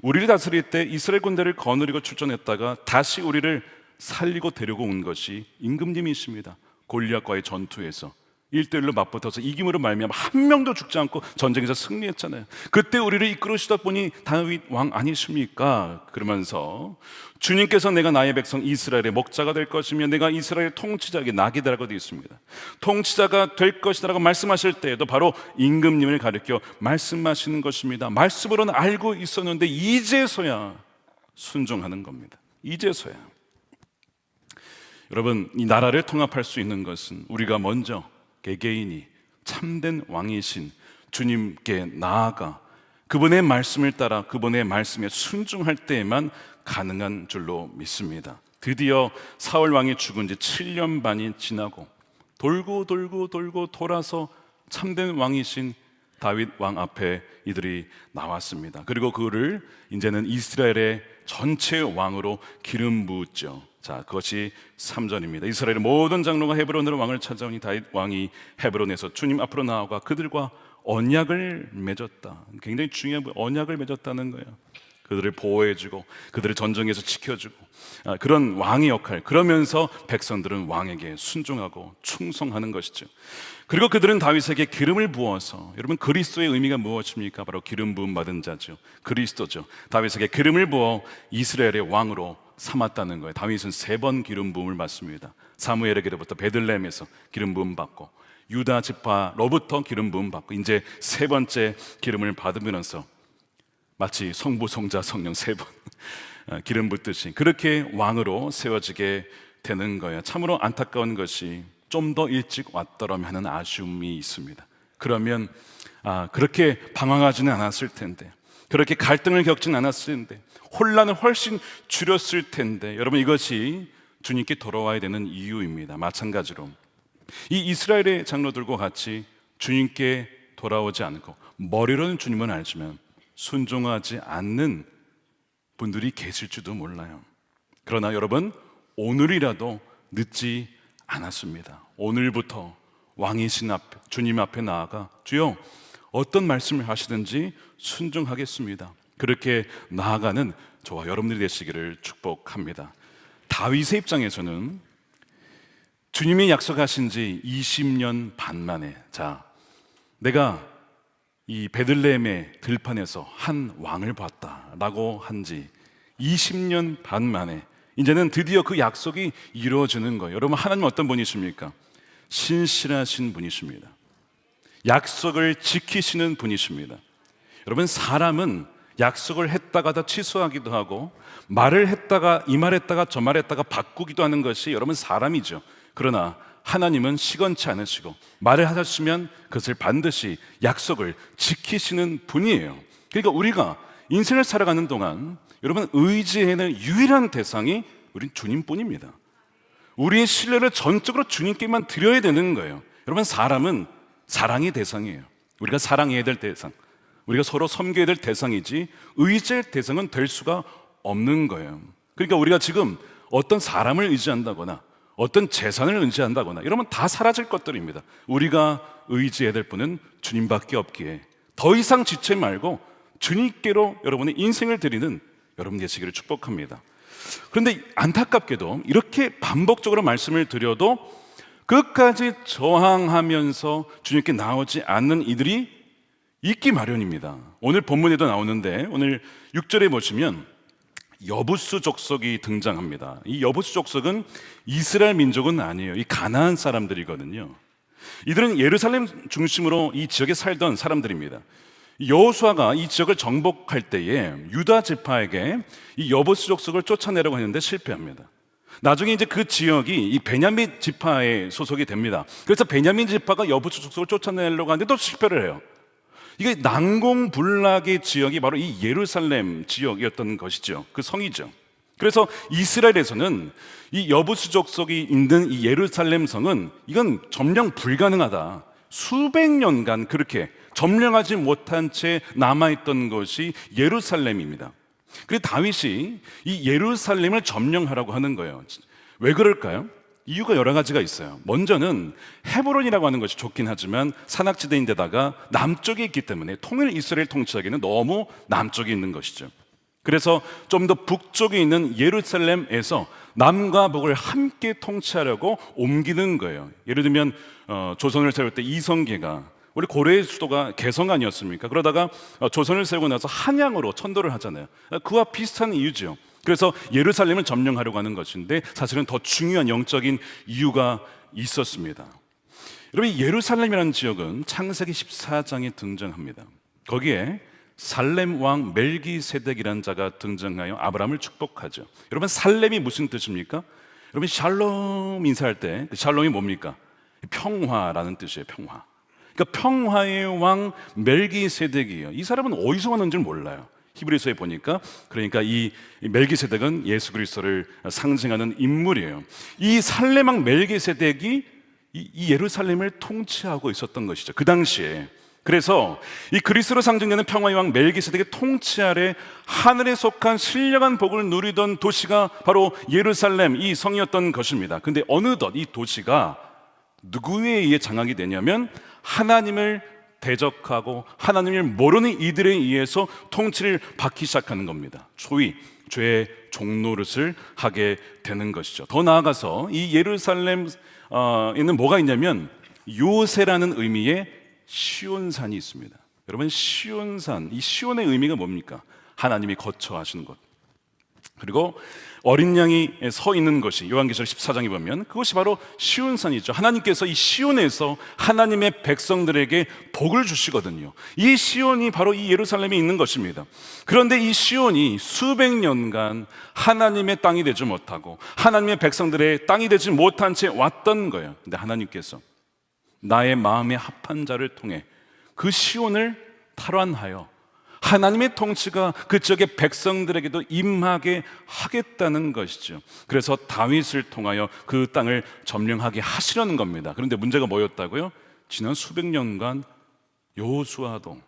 우리를 다스릴 때 이스라엘 군대를 거느리고 출전했다가 다시 우리를 살리고 데리고 온 것이 임금님이십니다. 골리앗과의 전투에서 1대1로 맞붙어서 이김으로 말미암아 한 명도 죽지 않고 전쟁에서 승리했잖아요. 그때 우리를 이끌으시다 보니 다윗 왕 아니십니까? 그러면서 주님께서 내가 나의 백성 이스라엘의 목자가 될 것이며 내가 이스라엘 통치자에게 낙이다라고 되어 있습니다. 통치자가 될 것이다라고 말씀하실 때에도 바로 임금님을 가리켜 말씀하시는 것입니다. 말씀으로는 알고 있었는데 이제서야 순종하는 겁니다. 이제서야. 여러분, 이 나라를 통합할 수 있는 것은 우리가 먼저 개개인이 참된 왕이신 주님께 나아가 그분의 말씀을 따라 그분의 말씀에 순종할 때에만 가능한 줄로 믿습니다. 드디어 사울 왕이 죽은 지 7년 반이 지나고 돌고 돌아서 참된 왕이신 다윗 왕 앞에 이들이 나왔습니다. 그리고 그를 이제는 이스라엘의 전체 왕으로 기름 부었죠. 자, 그것이 3절입니다. 이스라엘의 모든 장로가 헤브론으로 왕을 찾아오니 다윗 왕이 헤브론에서 주님 앞으로 나아가 그들과 언약을 맺었다. 굉장히 중요한 언약을 맺었다는 거예요. 그들을 보호해주고 그들을 전쟁에서 지켜주고 그런 왕의 역할. 그러면서 백성들은 왕에게 순종하고 충성하는 것이죠. 그리고 그들은 다윗에게 기름을 부어서, 여러분 그리스도의 의미가 무엇입니까? 바로 기름 부음 받은 자죠. 그리스도죠. 다윗에게 기름을 부어 이스라엘의 왕으로 삼았다는 거예요. 다윗은 3번 기름 부음을 받습니다. 사무엘에게로부터 베들레헴에서 기름 부음 받고 유다 지파로부터 기름 부음 받고 이제 3번째 기름을 받으면서 마치 성부, 성자, 성령 3번 기름 붓듯이 그렇게 왕으로 세워지게 되는 거예요. 참으로 안타까운 것이 좀 더 일찍 왔더라면 하는 아쉬움이 있습니다. 그러면 그렇게 방황하지는 않았을 텐데, 그렇게 갈등을 겪지는 않았을 텐데, 혼란을 훨씬 줄였을 텐데, 여러분 이것이 주님께 돌아와야 되는 이유입니다. 마찬가지로 이 이스라엘의 장로들과 같이 주님께 돌아오지 않고 머리로는 주님은 알지만 순종하지 않는 분들이 계실지도 몰라요. 그러나 여러분 오늘이라도 늦지 않았습니다. 오늘부터 왕이신 앞에, 주님 앞에 나아가 주여 어떤 말씀을 하시든지 순종하겠습니다. 그렇게 나아가는 저와 여러분들이 되시기를 축복합니다. 다윗의 입장에서는 주님이 약속하신 지 20년 반 만에, 자, 내가 이 베들레헴의 들판에서 한 왕을 봤다라고 한 지 20년 반 만에 이제는 드디어 그 약속이 이루어지는 거예요. 여러분 하나님 어떤 분이십니까? 신실하신 분이십니다. 약속을 지키시는 분이십니다. 여러분 사람은 약속을 했다가 다 취소하기도 하고 말을 했다가 이 말했다가 저 말했다가 바꾸기도 하는 것이 여러분 사람이죠. 그러나 하나님은 시건치 않으시고 말을 하셨으면 그것을 반드시 약속을 지키시는 분이에요. 그러니까 우리가 인생을 살아가는 동안 여러분 의지해야 할 유일한 대상이 우린 주님뿐입니다. 우리의 신뢰를 전적으로 주님께만 드려야 되는 거예요. 여러분 사람은 사랑의 대상이에요. 우리가 사랑해야 될 대상, 우리가 서로 섬겨야 될 대상이지 의지할 대상은 될 수가 없는 거예요. 그러니까 우리가 지금 어떤 사람을 의지한다거나 어떤 재산을 의지한다거나 이러면 다 사라질 것들입니다. 우리가 의지해야 될 분은 주님밖에 없기에 더 이상 지체 말고 주님께로 여러분의 인생을 드리는 여러분 되시기를 축복합니다. 그런데 안타깝게도 이렇게 반복적으로 말씀을 드려도 끝까지 저항하면서 주님께 나오지 않는 이들이 있기 마련입니다. 오늘 본문에도 나오는데 오늘 6절에 보시면 여부수 족속이 등장합니다. 이 여부수 족속은 이스라엘 민족은 아니에요. 이 가나안 사람들이거든요. 이들은 예루살렘 중심으로 이 지역에 살던 사람들입니다. 여호수아가 이 지역을 정복할 때에 유다 지파에게 이 여부수 족속을 쫓아내려고 했는데 실패합니다. 나중에 이제 그 지역이 이 베냐민 지파에 소속이 됩니다. 그래서 베냐민 지파가 여부수 족속을 쫓아내려고 하는데 또 실패를 해요. 이게 난공불락의 지역이 바로 이 예루살렘 지역이었던 것이죠. 그 성이죠. 그래서 이스라엘에서는 이 여부수 족속이 있는 이 예루살렘 성은 이건 점령 불가능하다. 수백 년간 그렇게 점령하지 못한 채 남아있던 것이 예루살렘입니다. 그래서 다윗이 이 예루살렘을 점령하라고 하는 거예요. 왜 그럴까요? 이유가 여러 가지가 있어요. 먼저는 헤브론이라고 하는 것이 좋긴 하지만 산악지대인데다가 남쪽에 있기 때문에 통일 이스라엘 통치하기는 너무 남쪽에 있는 것이죠. 그래서 좀 더 북쪽에 있는 예루살렘에서 남과 북을 함께 통치하려고 옮기는 거예요. 예를 들면 조선을 세울 때 이성계가 우리 고려의 수도가 개성 아니었습니까? 그러다가 조선을 세우고 나서 한양으로 천도를 하잖아요. 그와 비슷한 이유죠. 그래서 예루살렘을 점령하려고 하는 것인데 사실은 더 중요한 영적인 이유가 있었습니다. 여러분, 이 예루살렘이라는 지역은 창세기 14장에 등장합니다. 거기에 살렘 왕 멜기세덱이라는 자가 등장하여 아브라함을 축복하죠. 여러분, 살렘이 무슨 뜻입니까? 여러분, 샬롬 인사할 때 그 샬롬이 뭡니까? 평화라는 뜻이에요. 평화. 그러니까 평화의 왕 멜기세덱이에요. 이 사람은 어디서 왔는지 몰라요. 히브리서에 보니까 그러니까 이 멜기세덱은 예수 그리스도를 상징하는 인물이에요. 이 살렘 왕 멜기세덱이 이 예루살렘을 통치하고 있었던 것이죠. 그 당시에. 그래서 이 그리스도로 상징되는 평화의 왕 멜기세덱의 통치 아래 하늘에 속한 신령한 복을 누리던 도시가 바로 예루살렘 이 성이었던 것입니다. 근데 어느덧 이 도시가 누구에 의해 장악이 되냐면 하나님을 대적하고 하나님을 모르는 이들에 의해서 통치를 받기 시작하는 겁니다. 소위 죄의 종노릇을 하게 되는 것이죠. 더 나아가서 이 예루살렘에는 뭐가 있냐면 요새라는 의미의 시온산이 있습니다. 여러분, 시온산, 이 시온의 의미가 뭡니까? 하나님이 거처하시는 곳. 그리고 어린 양이 서 있는 것이 요한계시록 14장에 보면 그것이 바로 시온산이죠. 하나님께서 이 시온에서 하나님의 백성들에게 복을 주시거든요. 이 시온이 바로 이 예루살렘에 있는 것입니다. 그런데 이 시온이 수백 년간 하나님의 땅이 되지 못하고 하나님의 백성들의 땅이 되지 못한 채 왔던 거예요. 근데 하나님께서 나의 마음에 합한 자를 통해 그 시온을 탈환하여 하나님의 통치가 그 지역의 백성들에게도 임하게 하겠다는 것이죠. 그래서 다윗을 통하여 그 땅을 점령하게 하시려는 겁니다. 그런데 문제가 뭐였다고요? 지난 수백 년간 여호수아도,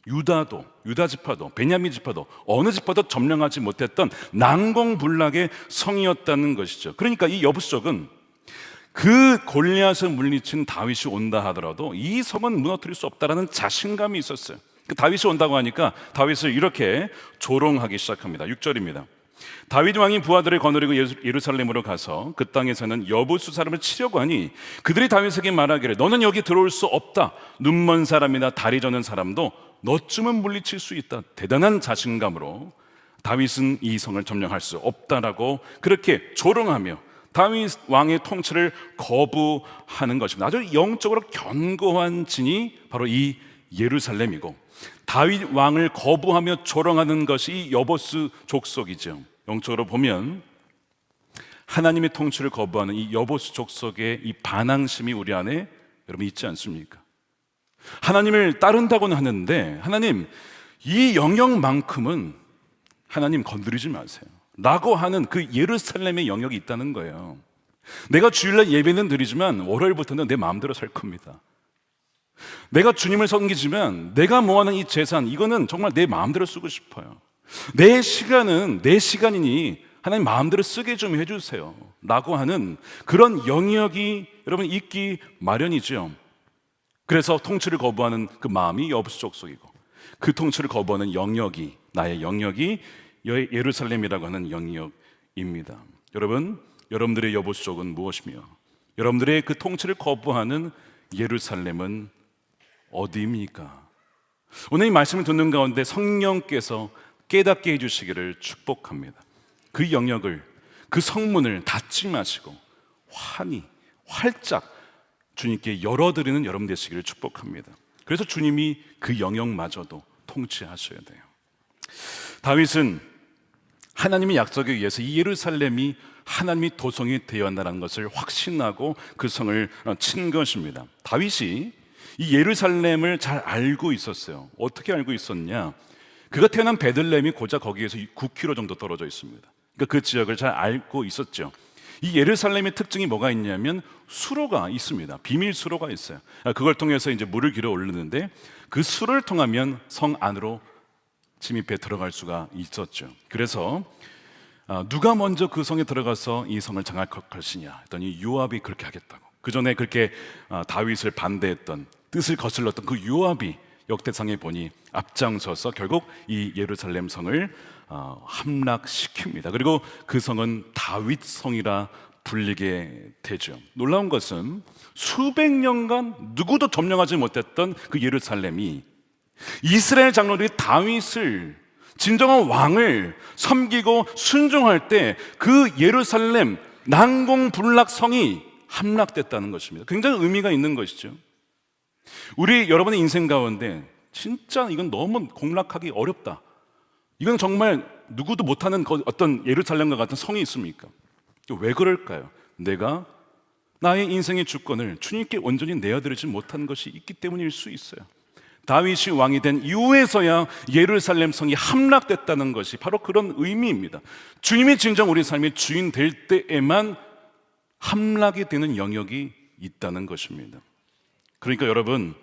유다도, 유다 지파도, 베냐민 지파도 어느 지파도 점령하지 못했던 난공불락의 성이었다는 것이죠. 그러니까 이 여부족은 그 골리앗을 물리친 다윗이 온다 하더라도 이 성은 무너뜨릴 수 없다라는 자신감이 있었어요. 그 다윗이 온다고 하니까 다윗을 이렇게 조롱하기 시작합니다. 6절입니다. 다윗 왕이 부하들을 거느리고 예루살렘으로 가서 그 땅에서는 여부수 사람을 치려고 하니 그들이 다윗에게 말하기를 너는 여기 들어올 수 없다. 눈먼 사람이나 다리 저는 사람도 너쯤은 물리칠 수 있다. 대단한 자신감으로 다윗은 이 성을 점령할 수 없다라고 그렇게 조롱하며 다윗 왕의 통치를 거부하는 것입니다. 아주 영적으로 견고한 진이 바로 이 예루살렘이고 다윗 왕을 거부하며 조롱하는 것이 이 여보스 족속이죠. 영적으로 보면 하나님의 통치를 거부하는 이 여보스 족속의 이 반항심이 우리 안에 여러분 있지 않습니까? 하나님을 따른다고는 하는데 하나님 이 영역만큼은 하나님 건드리지 마세요 라고 하는 그 예루살렘의 영역이 있다는 거예요. 내가 주일날 예배는 드리지만 월요일부터는 내 마음대로 살 겁니다. 내가 주님을 섬기지만 내가 모아놓은 이 재산 이거는 정말 내 마음대로 쓰고 싶어요. 내 시간은 내 시간이니 하나님 마음대로 쓰게 좀 해주세요 라고 하는 그런 영역이 여러분 있기 마련이죠. 그래서 통치를 거부하는 그 마음이 여부수 족속이고 그 통치를 거부하는 영역이 나의 영역이 예루살렘이라고 하는 영역입니다. 여러분, 여러분들의 여부수 족은 무엇이며 여러분들의 그 통치를 거부하는 예루살렘은 어디입니까? 오늘 이 말씀을 듣는 가운데 성령께서 깨닫게 해주시기를 축복합니다. 그 영역을, 그 성문을 닫지 마시고 환히 활짝 주님께 열어드리는 여러분 되시기를 축복합니다. 그래서 주님이 그 영역마저도 통치하셔야 돼요. 다윗은 하나님의 약속에 의해서 이 예루살렘이 하나님의 도성이 되어야 한다는 것을 확신하고 그 성을 친 것입니다. 다윗이 이 예루살렘을 잘 알고 있었어요. 어떻게 알고 있었냐? 그가 태어난 베들레헴이 고작 거기에서 9km 정도 떨어져 있습니다. 그러니까 그 지역을 잘 알고 있었죠. 이 예루살렘의 특징이 뭐가 있냐면 수로가 있습니다. 비밀 수로가 있어요. 그걸 통해서 이제 물을 길어 올리는데 그 수로를 통하면 성 안으로 침입해 들어갈 수가 있었죠. 그래서 누가 먼저 그 성에 들어가서 이 성을 장악할 것이냐 했더니 요압이 그렇게 하겠다고. 그 전에 그렇게 다윗을 반대했던, 뜻을 거슬렀던 그 요압이 역대상에 보니 앞장서서 결국 이 예루살렘 성을 함락시킵니다. 그리고 그 성은 다윗 성이라 불리게 되죠. 놀라운 것은 수백 년간 누구도 점령하지 못했던 그 예루살렘이 이스라엘 장로들이 다윗을, 진정한 왕을 섬기고 순종할 때 그 예루살렘 난공불락 성이 함락됐다는 것입니다. 굉장히 의미가 있는 것이죠. 우리 여러분의 인생 가운데 진짜 이건 너무 공략하기 어렵다, 이건 정말 누구도 못하는 어떤 예루살렘과 같은 성이 있습니까? 왜 그럴까요? 내가 나의 인생의 주권을 주님께 온전히 내어드리지 못한 것이 있기 때문일 수 있어요. 다윗이 왕이 된 이후에서야 예루살렘 성이 함락됐다는 것이 바로 그런 의미입니다. 주님이 진정 우리 삶의 주인 될 때에만 함락이 되는 영역이 있다는 것입니다. 그러니까 여러분,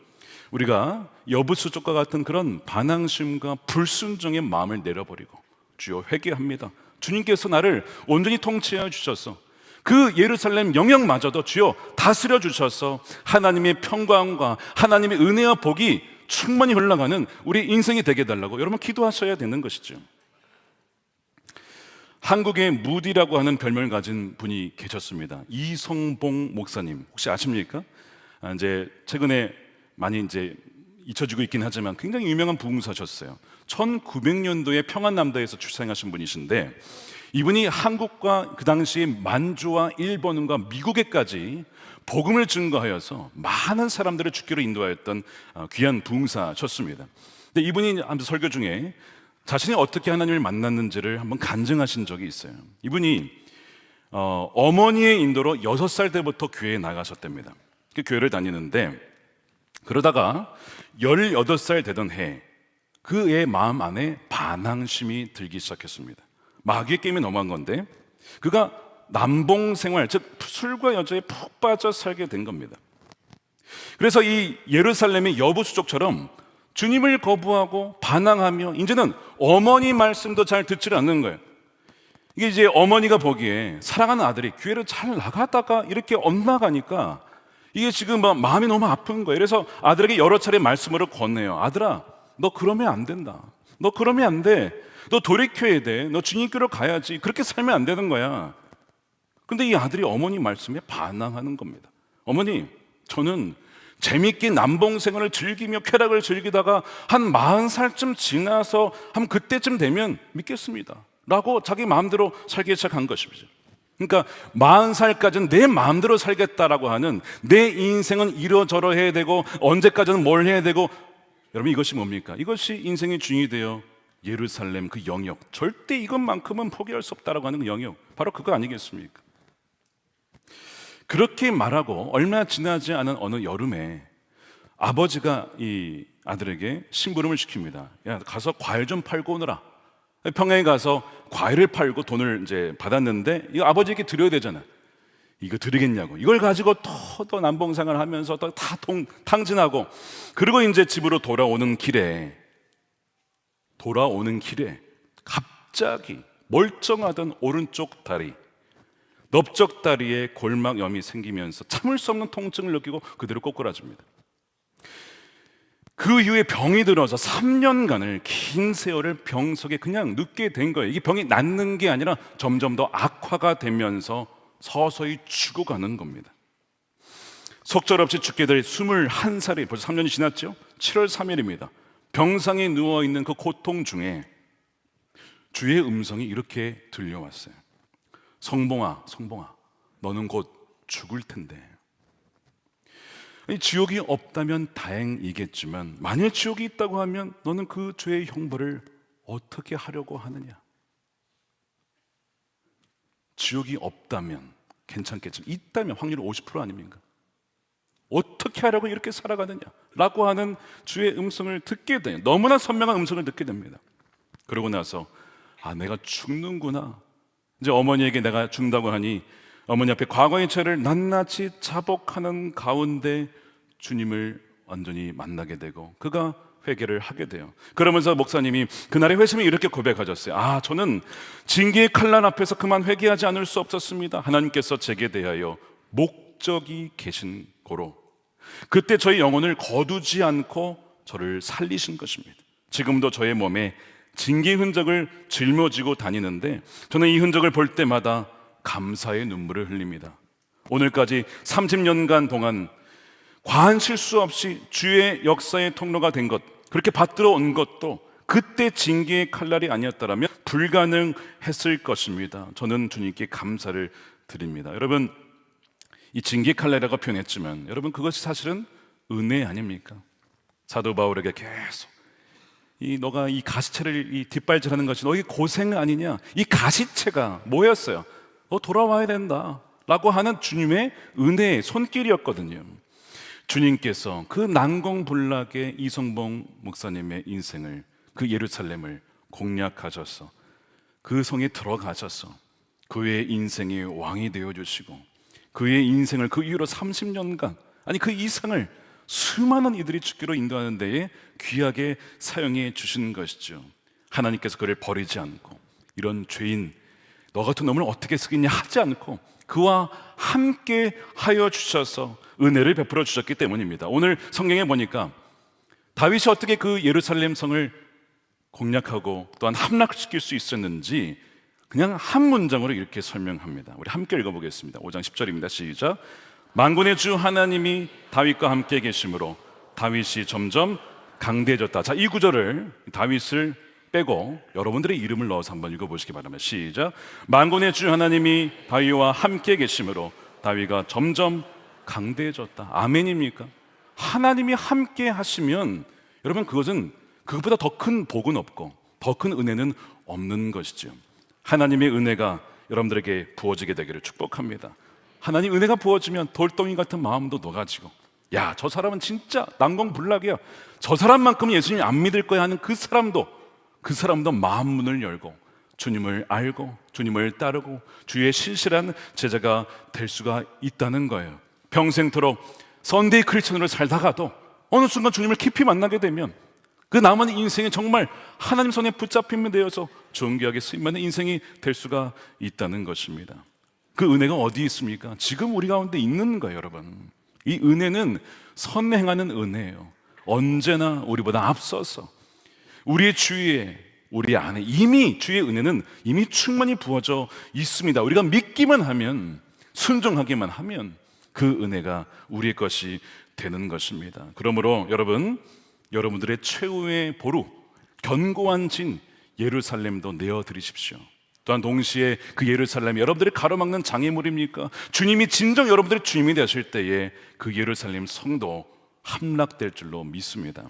우리가 여부수족과 같은 그런 반항심과 불순종의 마음을 내려버리고 주여 회개합니다. 주님께서 나를 온전히 통치하여 주셔서 그 예루살렘 영역마저도 주여 다스려 주셔서 하나님의 평강과 하나님의 은혜와 복이 충만히 흘러가는 우리 인생이 되게 해달라고 여러분 기도하셔야 되는 것이죠. 한국에 무디라고 하는 별명을 가진 분이 계셨습니다. 이성봉 목사님, 혹시 아십니까? 이제 최근에 많이 이제 잊혀지고 있긴 하지만 굉장히 유명한 부흥사셨어요. 1900년도에 평안남도에서 출생하신 분이신데, 이분이 한국과 그 당시 만주와 일본과 미국에까지 복음을 증거하여서 많은 사람들을 주께로 인도하였던 귀한 부흥사셨습니다. 근데 이분이 설교 중에 자신이 어떻게 하나님을 만났는지를 한번 간증하신 적이 있어요. 이분이 어머니의 인도로 6살 때부터 교회에 나가셨답니다. 그 교회를 다니는데 그러다가 18살 되던 해 그의 마음 안에 반항심이 들기 시작했습니다. 마귀의 게임에 넘어간 건데 그가 남봉생활, 즉 술과 여자에 푹 빠져 살게 된 겁니다. 그래서 이 예루살렘의 여부수족처럼 주님을 거부하고 반항하며 이제는 어머니 말씀도 잘 듣지를 않는 거예요. 이게 이제 어머니가 보기에 사랑하는 아들이 교회를 잘 나가다가 이렇게 엇나가니까 이게 지금 막 마음이 너무 아픈 거예요. 그래서 아들에게 여러 차례 말씀을 건네요. 아들아, 너 그러면 안 된다. 너 그러면 안 돼. 너 돌이켜야 돼. 너 주님께로 가야지. 그렇게 살면 안 되는 거야. 근데 이 아들이 어머니 말씀에 반항하는 겁니다. 어머니, 저는 재밌게 남봉 생활을 즐기며 쾌락을 즐기다가 한 40살쯤 지나서 한 그때쯤 되면 믿겠습니다 라고 자기 마음대로 살기 시작한 것이죠. 그러니까 40살까지는 내 마음대로 살겠다라고 하는, 내 인생은 이러저러 해야 되고 언제까지는 뭘 해야 되고, 여러분 이것이 뭡니까? 이것이 인생의 주인이 되어 예루살렘 그 영역, 절대 이것만큼은 포기할 수 없다라고 하는 그 영역, 바로 그거 아니겠습니까? 그렇게 말하고 얼마 지나지 않은 어느 여름에 아버지가 이 아들에게 심부름을 시킵니다. 야, 가서 과일 좀 팔고 오너라. 평양에 가서 과일을 팔고 돈을 이제 받았는데 이거 아버지에게 드려야 되잖아. 이거 드리겠냐고. 이걸 가지고 또 남봉생활을 하면서 또 다 탕진하고, 그리고 이제 집으로 돌아오는 길에 갑자기 멀쩡하던 오른쪽 다리, 넓적 다리에 골막염이 생기면서 참을 수 없는 통증을 느끼고 그대로 꼬꾸라집니다. 그 이후에 병이 들어서 3년간을, 긴 세월을 병석에 그냥 눕게 된 거예요. 이게 병이 낫는 게 아니라 점점 더 악화가 되면서 서서히 죽어가는 겁니다. 속절없이 죽게 될 21살이 벌써 3년이 지났죠. 7월 3일입니다. 병상에 누워있는 그 고통 중에 주의 음성이 이렇게 들려왔어요. 성봉아, 너는 곧 죽을 텐데. 지옥이 없다면 다행이겠지만 만일 지옥이 있다고 하면 너는 그 죄의 형벌을 어떻게 하려고 하느냐. 지옥이 없다면 괜찮겠지만 있다면 확률은 50% 아닙니까? 어떻게 하려고 이렇게 살아가느냐 라고 하는 주의 음성을 듣게 돼요. 너무나 선명한 음성을 듣게 됩니다. 그러고 나서 내가 죽는구나. 이제 어머니에게 내가 죽는다고 하니 어머니 앞에 과거의 죄를 낱낱이 자복하는 가운데 주님을 완전히 만나게 되고 그가 회개를 하게 돼요. 그러면서 목사님이 그날의 회심에 이렇게 고백하셨어요. 저는 징계의 칼날 앞에서 그만 회개하지 않을 수 없었습니다. 하나님께서 제게 대하여 목적이 계신 고로 그때 저의 영혼을 거두지 않고 저를 살리신 것입니다. 지금도 저의 몸에 징계 흔적을 짊어지고 다니는데 저는 이 흔적을 볼 때마다 감사의 눈물을 흘립니다. 오늘까지 30년간 동안 과한 실수 없이 주의 역사의 통로가 된 것, 그렇게 받들어 온 것도 그때 징계의 칼날이 아니었다면 불가능했을 것입니다. 저는 주님께 감사를 드립니다. 여러분, 이 징계 칼날이라고 표현했지만 여러분 그것이 사실은 은혜 아닙니까? 사도 바울에게 계속 너가 이 가시체를 뒷발질하는 것이 너에게 고생 아니냐? 이 가시체가 뭐였어요? 너 돌아와야 된다 라고 하는 주님의 은혜의 손길이었거든요. 주님께서 그 난공불락의 이성봉 목사님의 인생을, 그 예루살렘을 공략하셔서 그 성에 들어가셔서 그의 인생의 왕이 되어주시고 그의 인생을 그 이후로 30년간 아니 그 이상을 수많은 이들이 죽기로 인도하는 데에 귀하게 사용해 주신 것이죠. 하나님께서 그를 버리지 않고 이런 죄인 너 같은 놈을 어떻게 쓰겠냐 하지 않고 그와 함께 하여 주셔서 은혜를 베풀어 주셨기 때문입니다. 오늘 성경에 보니까 다윗이 어떻게 그 예루살렘 성을 공략하고 또한 함락시킬 수 있었는지 그냥 한 문장으로 이렇게 설명합니다. 우리 함께 읽어보겠습니다. 5장 10절입니다. 시작. 만군의 주 하나님이 다윗과 함께 계심으로 다윗이 점점 강대해졌다. 자, 이 구절을 다윗을 빼고 여러분들의 이름을 넣어서 한번 읽어보시기 바랍니다. 시작. 만군의 주 하나님이 다윗과 함께 계심으로 다윗가 점점 강대해졌다. 아멘입니까? 하나님이 함께 하시면 여러분 그것은 그것보다 더 큰 복은 없고 더 큰 은혜는 없는 것이죠. 하나님의 은혜가 여러분들에게 부어지게 되기를 축복합니다. 하나님 은혜가 부어지면 돌덩이 같은 마음도 녹아지고 야, 저 사람은 진짜 난공불락이야. 저 사람만큼은 예수님 안 믿을 거야 하는 그 사람도 마음 문을 열고 주님을 알고 주님을 따르고 주의 신실한 제자가 될 수가 있다는 거예요. 평생토록 선데이 크리스천으로 살다가도 어느 순간 주님을 깊이 만나게 되면 그 남은 인생이 정말 하나님 손에 붙잡힘이 되어서 존귀하게 쓰임받는 인생이 될 수가 있다는 것입니다. 그 은혜가 어디 있습니까? 지금 우리 가운데 있는 거예요, 여러분. 이 은혜는 선행하는 은혜예요. 언제나 우리보다 앞서서 우리의 주위에 우리 안에 이미 주의 은혜는 이미 충만히 부어져 있습니다. 우리가 믿기만 하면 순종하기만 하면 그 은혜가 우리의 것이 되는 것입니다. 그러므로 여러분들의 최후의 보루 견고한 진 예루살렘도 내어드리십시오. 또한 동시에 그 예루살렘이 여러분들이 가로막는 장애물입니까? 주님이 진정 여러분들의 주님이 되실 때에 그 예루살렘 성도 함락될 줄로 믿습니다.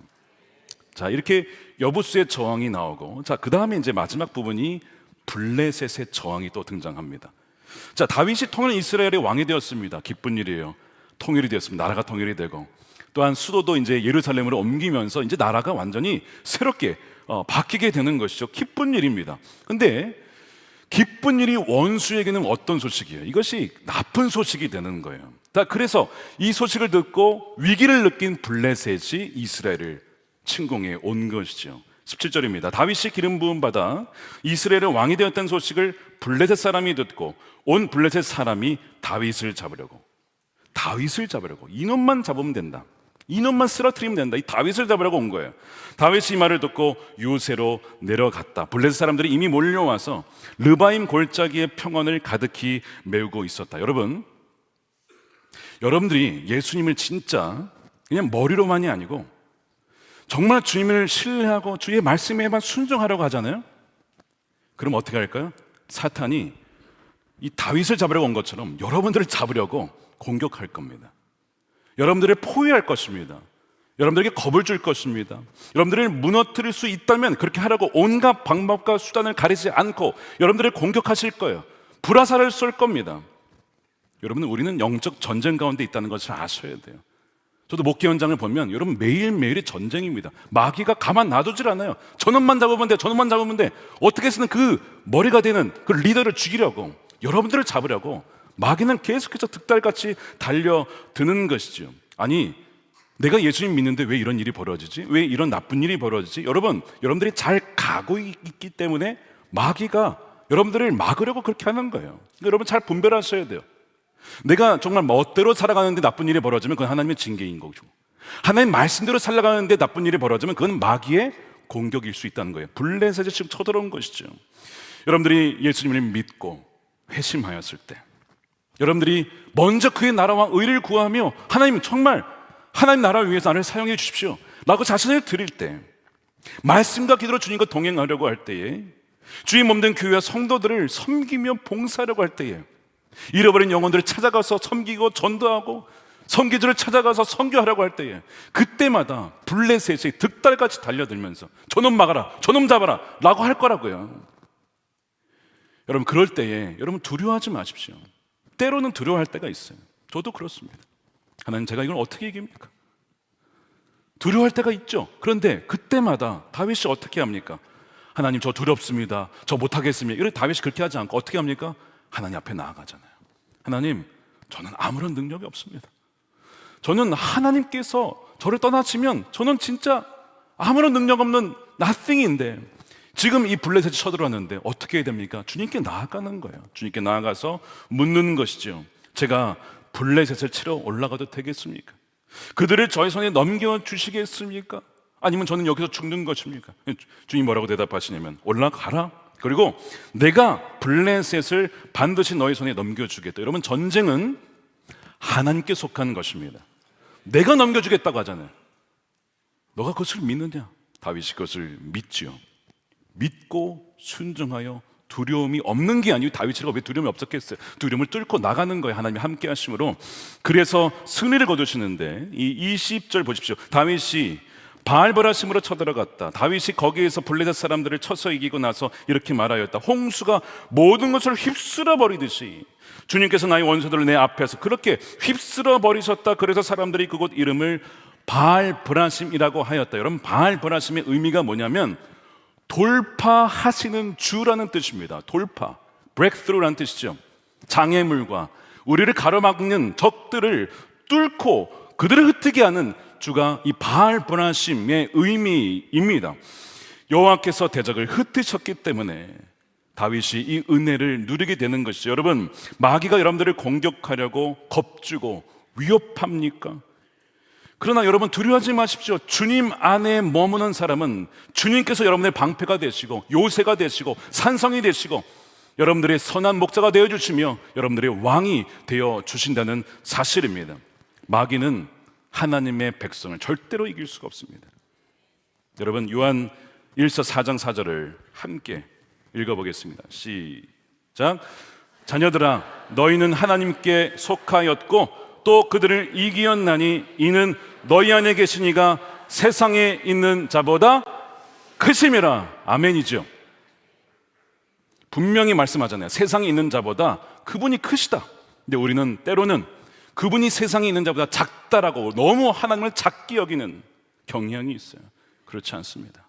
자, 이렇게 여부수의 저항이 나오고, 자, 그 다음에 이제 마지막 부분이 블레셋의 저항이 또 등장합니다. 자, 다윗이 통일한 이스라엘의 왕이 되었습니다. 기쁜 일이에요. 통일이 되었습니다. 나라가 통일이 되고, 또한 수도도 이제 예루살렘으로 옮기면서 이제 나라가 완전히 새롭게 바뀌게 되는 것이죠. 기쁜 일입니다. 근데 기쁜 일이 원수에게는 어떤 소식이에요? 이것이 나쁜 소식이 되는 거예요. 그래서 이 소식을 듣고 위기를 느낀 블레셋이 이스라엘을 침공해 온 것이죠. 17절입니다. 다윗이 기름 부음 받아 이스라엘의 왕이 되었다는 소식을 블레셋 사람이 듣고 온 블레셋 사람이 다윗을 잡으려고 이놈만 잡으면 된다. 이놈만 쓰러뜨리면 된다. 이 다윗을 잡으려고 온 거예요. 다윗이 이 말을 듣고 유세로 내려갔다. 블레셋 사람들이 이미 몰려와서 르바임 골짜기의 평원을 가득히 메우고 있었다. 여러분들이 예수님을 진짜 그냥 머리로만이 아니고 정말 주님을 신뢰하고 주의 말씀에만 순종하려고 하잖아요. 그럼 어떻게 할까요? 사탄이 이 다윗을 잡으려고 온 것처럼 여러분들을 잡으려고 공격할 겁니다. 여러분들을 포위할 것입니다. 여러분들에게 겁을 줄 것입니다. 여러분들을 무너뜨릴 수 있다면 그렇게 하려고 온갖 방법과 수단을 가리지 않고 여러분들을 공격하실 거예요. 불화살을 쏠 겁니다. 여러분, 우리는 영적 전쟁 가운데 있다는 것을 아셔야 돼요. 저도 목회 현장을 보면 여러분 매일매일이 전쟁입니다. 마귀가 가만 놔두질 않아요. 저놈만 잡으면 돼, 저놈만 잡으면 돼. 어떻게 해서는 그 머리가 되는 그 리더를 죽이려고, 여러분들을 잡으려고 마귀는 계속해서 득달같이 달려드는 것이죠. 아니, 내가 예수님 믿는데 왜 이런 일이 벌어지지? 왜 이런 나쁜 일이 벌어지지? 여러분들이 잘 가고 있기 때문에 마귀가 여러분들을 막으려고 그렇게 하는 거예요. 그러니까 여러분 잘 분별하셔야 돼요. 내가 정말 멋대로 살아가는데 나쁜 일이 벌어지면 그건 하나님의 징계인 거죠. 하나님 말씀대로 살아가는데 나쁜 일이 벌어지면 그건 마귀의 공격일 수 있다는 거예요. 블레셋이 지금 쳐들어온 것이죠. 여러분들이 예수님을 믿고 회심하였을 때, 여러분들이 먼저 그의 나라와 의를 구하며 하나님 정말 하나님 나라를 위해서 나를 사용해 주십시오 라고 자신을 드릴 때, 말씀과 기도로 주님과 동행하려고 할 때에, 주의 몸된 교회와 성도들을 섬기며 봉사하려고 할 때에, 잃어버린 영혼들을 찾아가서 섬기고 전도하고 선교지를 찾아가서 선교하려고 할 때에, 그때마다 블레셋이 득달같이 달려들면서 저놈 막아라, 저놈 잡아라 라고 할 거라고요. 여러분 그럴 때에 여러분 두려워하지 마십시오. 때로는 두려워할 때가 있어요. 저도 그렇습니다. 하나님, 제가 이걸 어떻게 이깁니까? 두려워할 때가 있죠. 그런데 그때마다 다윗이 어떻게 합니까? 하나님, 저 두렵습니다, 저 못하겠습니다. 이런 다윗이 그렇게 하지 않고 어떻게 합니까? 하나님 앞에 나아가잖아요. 하나님, 저는 아무런 능력이 없습니다. 저는 하나님께서 저를 떠나치면 저는 진짜 아무런 능력 없는 nothing인데, 지금 이 블레셋이 쳐들어왔는데 어떻게 해야 됩니까? 주님께 나아가는 거예요. 주님께 나아가서 묻는 것이죠. 제가 블레셋을 치러 올라가도 되겠습니까? 그들을 저의 손에 넘겨주시겠습니까? 아니면 저는 여기서 죽는 것입니까? 주님 뭐라고 대답하시냐면, 올라가라. 그리고 내가 블레셋을 반드시 너의 손에 넘겨주겠다. 여러분, 전쟁은 하나님께 속한 것입니다. 내가 넘겨주겠다고 하잖아요. 너가 그것을 믿느냐? 다윗이 그것을 믿지요. 믿고 순종하여 두려움이 없는 게 아니고, 다윗이가 왜 두려움이 없었겠어요? 두려움을 뚫고 나가는 거예요. 하나님이 함께 하심으로. 그래서 승리를 거두시는데, 이 20절 보십시오. 다윗이 바알버라심으로 쳐들어갔다. 다윗이 거기에서 블레셋 사람들을 쳐서 이기고 나서 이렇게 말하였다. 홍수가 모든 것을 휩쓸어 버리듯이 주님께서 나의 원수들을 내 앞에서 그렇게 휩쓸어 버리셨다. 그래서 사람들이 그곳 이름을 바알브라심이라고 하였다. 여러분, 바알브라심의 의미가 뭐냐면 돌파하시는 주라는 뜻입니다. 돌파, breakthrough라는 뜻이죠. 장애물과 우리를 가로막는 적들을 뚫고 그들을 흩뜨게 하는 주가 이 바알브라심의 의미입니다. 여호와께서 대적을 흩으셨기 때문에 다윗이 이 은혜를 누리게 되는 것이죠. 여러분, 마귀가 여러분들을 공격하려고 겁주고 위협합니까? 그러나 여러분 두려워하지 마십시오. 주님 안에 머무는 사람은 주님께서 여러분의 방패가 되시고 요새가 되시고 산성이 되시고 여러분들의 선한 목자가 되어주시며 여러분들의 왕이 되어주신다는 사실입니다. 마귀는 하나님의 백성을 절대로 이길 수가 없습니다. 여러분, 요한 1서 4장 4절을 함께 읽어보겠습니다. 시작. 자녀들아, 너희는 하나님께 속하였고 또 그들을 이기었나니 이는 너희 안에 계신 이가 세상에 있는 자보다 크심이라. 아멘이죠. 분명히 말씀하잖아요. 세상에 있는 자보다 그분이 크시다. 근데 우리는 때로는 그분이 세상에 있는 자보다 작다라고 너무 하나님을 작게 여기는 경향이 있어요. 그렇지 않습니다.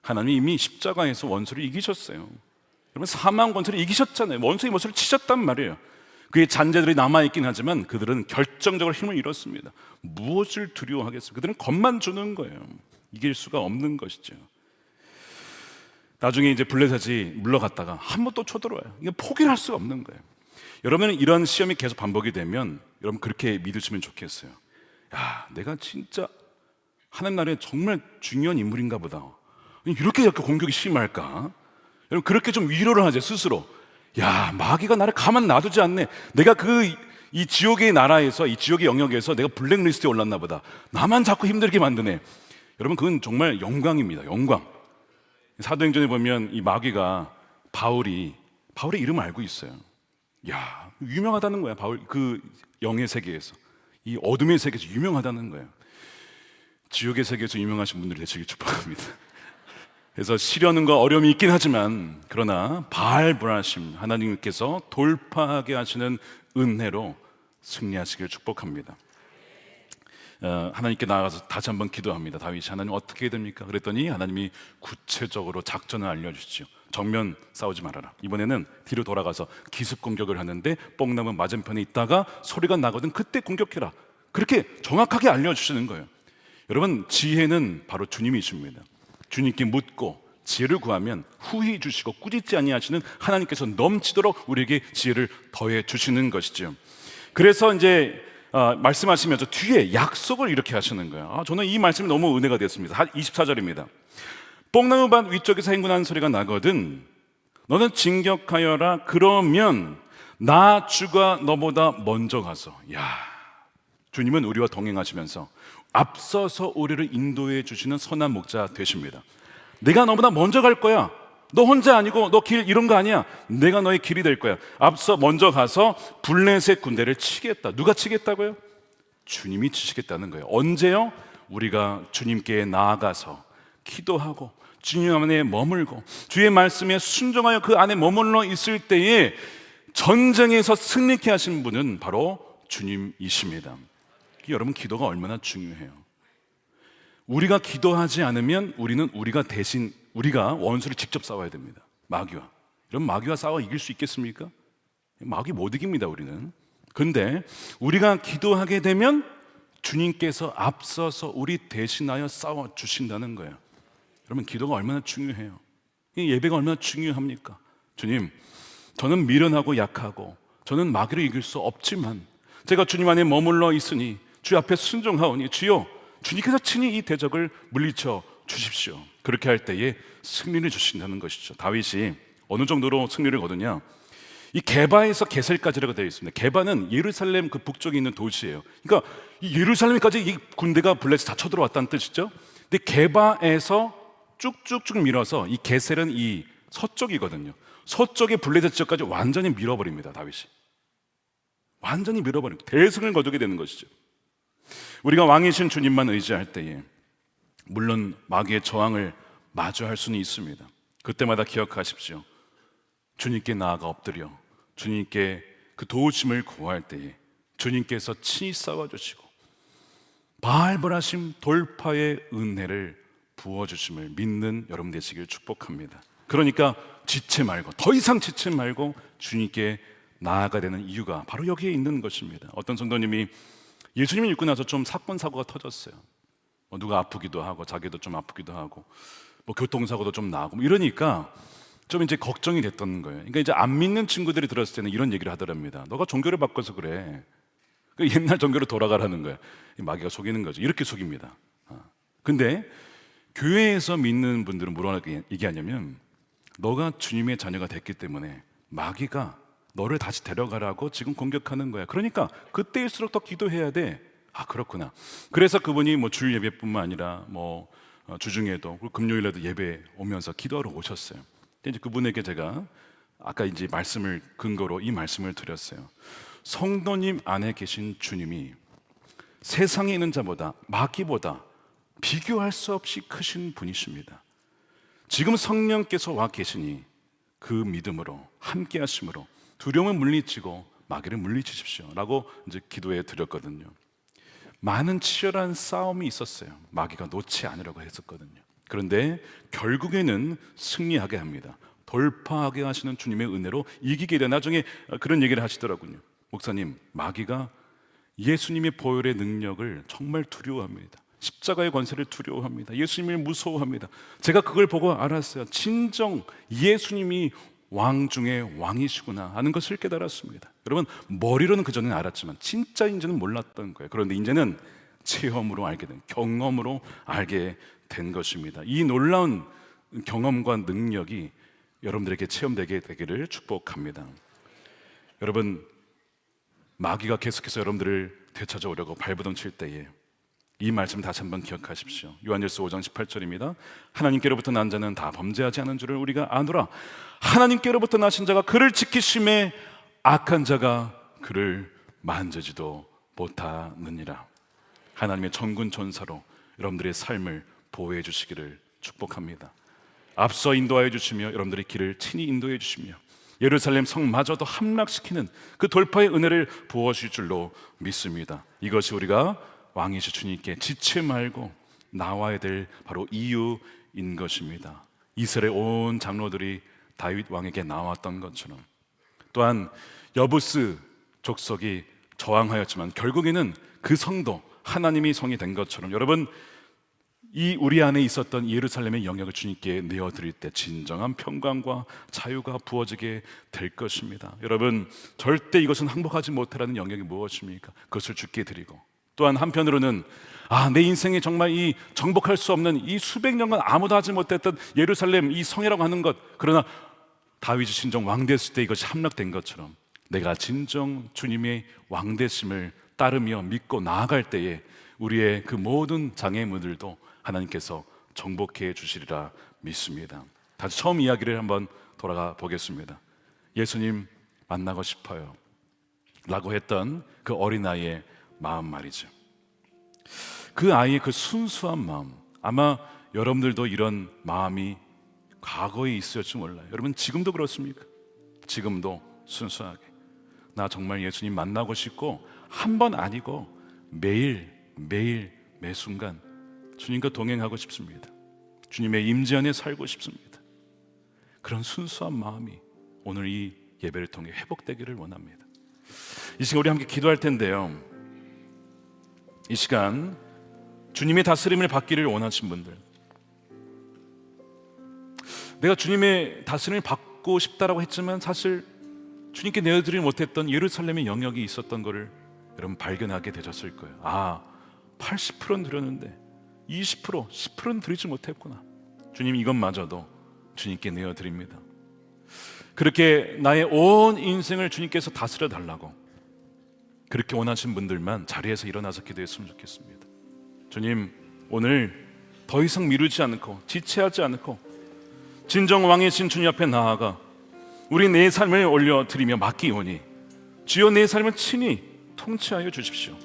하나님이 이미 십자가에서 원수를 이기셨어요. 여러분, 사망 권세를 이기셨잖아요. 원수의 원수를 치셨단 말이에요. 그의 잔재들이 남아있긴 하지만 그들은 결정적으로 힘을 잃었습니다. 무엇을 두려워하겠습니까? 그들은 겁만 주는 거예요. 이길 수가 없는 것이죠. 나중에 이제 블레셋이 물러갔다가 한 번 또 쳐들어와요. 이게 포기를 할 수가 없는 거예요. 여러분은 이런 시험이 계속 반복이 되면 여러분 그렇게 믿으시면 좋겠어요. 야, 내가 진짜 하나님 나라에 정말 중요한 인물인가 보다. 이렇게 공격이 심할까? 여러분 그렇게 좀 위로를 하죠, 스스로. 야, 마귀가 나를 가만 놔두지 않네. 내가 이 지옥의 나라에서, 이 지옥의 영역에서 내가 블랙리스트에 올랐나 보다. 나만 자꾸 힘들게 만드네. 여러분, 그건 정말 영광입니다. 영광. 사도행전에 보면 이 마귀가 바울의 이름을 알고 있어요. 야, 유명하다는 거야. 바울, 그 영의 세계에서, 이 어둠의 세계에서 유명하다는 거예요. 지옥의 세계에서 유명하신 분들이 되시길 축복합니다. 그래서 시련과 어려움이 있긴 하지만 그러나 바알브라심, 하나님께서 돌파하게 하시는 은혜로 승리하시길 축복합니다. 하나님께 나아가서 다시 한번 기도합니다. 다윗이 하나님 어떻게 해야 됩니까? 그랬더니 하나님이 구체적으로 작전을 알려주시죠. 정면 싸우지 말아라. 이번에는 뒤로 돌아가서 기습 공격을 하는데 뽕나무 맞은편에 있다가 소리가 나거든 그때 공격해라. 그렇게 정확하게 알려주시는 거예요. 여러분, 지혜는 바로 주님이십니다. 주님께 묻고 지혜를 구하면 후히 주시고 꾸짖지 아니하시는 하나님께서 넘치도록 우리에게 지혜를 더해 주시는 것이죠. 그래서 이제 말씀하시면서 뒤에 약속을 이렇게 하시는 거예요. 저는 이 말씀이 너무 은혜가 됐습니다. 24절입니다. 뽕나무밭 위쪽에서 행군하는 소리가 나거든 너는 진격하여라. 그러면 나 주가 너보다 먼저 가서. 주님은 우리와 동행하시면서 앞서서 우리를 인도해 주시는 선한 목자 되십니다. 내가 너보다 먼저 갈 거야. 너 혼자 아니고 너 길 이런 거 아니야. 내가 너의 길이 될 거야. 앞서 먼저 가서 블레셋 군대를 치겠다. 누가 치겠다고요? 주님이 치시겠다는 거예요. 언제요? 우리가 주님께 나아가서 기도하고 주님 안에 머물고 주의 말씀에 순종하여 그 안에 머물러 있을 때에 전쟁에서 승리케 하신 분은 바로 주님이십니다. 여러분, 기도가 얼마나 중요해요. 우리가 기도하지 않으면 우리가 원수를 직접 싸워야 됩니다. 마귀와. 여러분, 마귀와 싸워 이길 수 있겠습니까? 마귀 못 이깁니다, 우리는. 근데 우리가 기도하게 되면 주님께서 앞서서 우리 대신하여 싸워 주신다는 거예요. 여러분, 기도가 얼마나 중요해요. 이 예배가 얼마나 중요합니까? 주님, 저는 미련하고 약하고 저는 마귀를 이길 수 없지만 제가 주님 안에 머물러 있으니 주 앞에 순종하오니 주여 주님께서 친히 이 대적을 물리쳐 주십시오. 그렇게 할 때에 승리를 주신다는 것이죠. 다윗이 어느 정도로 승리를 거두냐? 이 게바에서 게셀까지라고 되어 있습니다. 게바는 예루살렘 그 북쪽에 있는 도시예요. 그러니까 이 예루살렘까지 이 군대가 블레셋 다 쳐들어왔다는 뜻이죠. 근데 게바에서 쭉쭉쭉 밀어서 이 게셀은 이 서쪽이거든요. 서쪽의 블레셋 지역까지 완전히 밀어버립니다. 다윗이 완전히 밀어버립니다. 대승을 거두게 되는 것이죠. 우리가 왕이신 주님만 의지할 때에 물론 마귀의 저항을 마주할 수는 있습니다. 그때마다 기억하십시오. 주님께 나아가 엎드려 주님께 그 도우심을 구할 때에 주님께서 친히 싸워주시고 바알벌하심 돌파의 은혜를 부어주심을 믿는 여러분 되시길 축복합니다. 그러니까 지체 말고, 더 이상 지체 말고 주님께 나아가야 되는 이유가 바로 여기에 있는 것입니다. 어떤 성도님이 예수님을 믿고 나서 좀 사건 사고가 터졌어요. 누가 아프기도 하고 자기도 좀 아프기도 하고 교통사고도 좀 나고 이러니까 좀 이제 걱정이 됐던 거예요. 그러니까 이제 안 믿는 친구들이 들었을 때는 이런 얘기를 하더랍니다. 너가 종교를 바꿔서 그래. 옛날 종교로 돌아가라는 거야. 마귀가 속이는 거죠. 이렇게 속입니다. 근데 교회에서 믿는 분들은 뭐라고 얘기하냐면 너가 주님의 자녀가 됐기 때문에 마귀가 너를 다시 데려가라고 지금 공격하는 거야. 그러니까 그때일수록 더 기도해야 돼. 그렇구나. 그래서 그분이 주일 예배뿐만 아니라 주중에도 금요일에도 예배 오면서 기도하러 오셨어요. 이제 그분에게 제가 아까 이제 말씀을 근거로 이 말씀을 드렸어요. 성도님 안에 계신 주님이 세상에 있는 자보다 마귀보다 비교할 수 없이 크신 분이십니다. 지금 성령께서 와 계시니 그 믿음으로 함께 하심으로 두려움을 물리치고 마귀를 물리치십시오 라고 이제 기도해 드렸거든요. 많은 치열한 싸움이 있었어요. 마귀가 놓지 않으려고 했었거든요. 그런데 결국에는 승리하게 합니다. 돌파하게 하시는 주님의 은혜로 이기게 돼. 나중에 그런 얘기를 하시더라고요. 목사님, 마귀가 예수님의 보혈의 능력을 정말 두려워합니다. 십자가의 권세를 두려워합니다. 예수님을 무서워합니다. 제가 그걸 보고 알았어요. 진정 예수님이 왕 중에 왕이시구나 하는 것을 깨달았습니다. 여러분, 머리로는 그전에는 알았지만 진짜인지는 몰랐던 거예요. 그런데 이제는 체험으로 알게 된, 경험으로 알게 된 것입니다. 이 놀라운 경험과 능력이 여러분들에게 체험되게 되기를 축복합니다. 여러분, 마귀가 계속해서 여러분들을 되찾아오려고 발버둥 칠 때에 이 말씀 다시 한번 기억하십시오. 요한일서 5장 18절입니다. 하나님께로부터 난 자는 다 범죄하지 않은 줄을 우리가 아노라. 하나님께로부터 나신 자가 그를 지키심에 악한 자가 그를 만지지도 못하느니라. 하나님의 전군 전사로 여러분들의 삶을 보호해 주시기를 축복합니다. 앞서 인도하여 주시며 여러분들의 길을 친히 인도해 주시며 예루살렘 성마저도 함락시키는 그 돌파의 은혜를 부어주실 줄로 믿습니다. 이것이 우리가 왕이신 주님께 지체 말고 나와야 될 바로 이유인 것입니다. 이스라엘 온 장로들이 다윗 왕에게 나왔던 것처럼, 또한 여부스 족속이 저항하였지만 결국에는 그 성도 하나님이 성이 된 것처럼, 여러분, 이 우리 안에 있었던 예루살렘의 영역을 주님께 내어드릴 때 진정한 평강과 자유가 부어지게 될 것입니다. 여러분, 절대 이것은 항복하지 못하라는 영역이 무엇입니까? 그것을 주께 드리고, 또한 한편으로는 내 인생에 정말 이 정복할 수 없는 이 수백 년간 아무도 하지 못했던 예루살렘 이 성이라고 하는 것, 그러나 다윗이 진정 왕 됐을 때 이것이 함락된 것처럼 내가 진정 주님의 왕 되심을 따르며 믿고 나아갈 때에 우리의 그 모든 장애물들도 하나님께서 정복해 주시리라 믿습니다. 다시 처음 이야기를 한번 돌아가 보겠습니다. 예수님 만나고 싶어요 라고 했던 그 어린아이의 마음 말이죠. 그 아이의 그 순수한 마음, 아마 여러분들도 이런 마음이 과거에 있었을지 몰라요. 여러분, 지금도 그렇습니까? 지금도 순수하게 나 정말 예수님 만나고 싶고, 한 번 아니고 매일 매 순간 주님과 동행하고 싶습니다. 주님의 임재 안에 살고 싶습니다. 그런 순수한 마음이 오늘 이 예배를 통해 회복되기를 원합니다. 이 시간 우리 함께 기도할 텐데요, 이 시간 주님의 다스림을 받기를 원하신 분들, 내가 주님의 다스림을 받고 싶다라고 했지만 사실 주님께 내어드리지 못했던 예루살렘의 영역이 있었던 것을 여러분 발견하게 되셨을 거예요. 80%는 드렸는데 20%, 10%는 드리지 못했구나. 주님, 이것마저도 주님께 내어드립니다. 그렇게 나의 온 인생을 주님께서 다스려 달라고 그렇게 원하신 분들만 자리에서 일어나서 기도했으면 좋겠습니다. 주님, 오늘 더 이상 미루지 않고 지체하지 않고 진정 왕이신 주님 앞에 나아가 우리 내 삶을 올려드리며 맡기오니 주여 내 삶을 친히 통치하여 주십시오.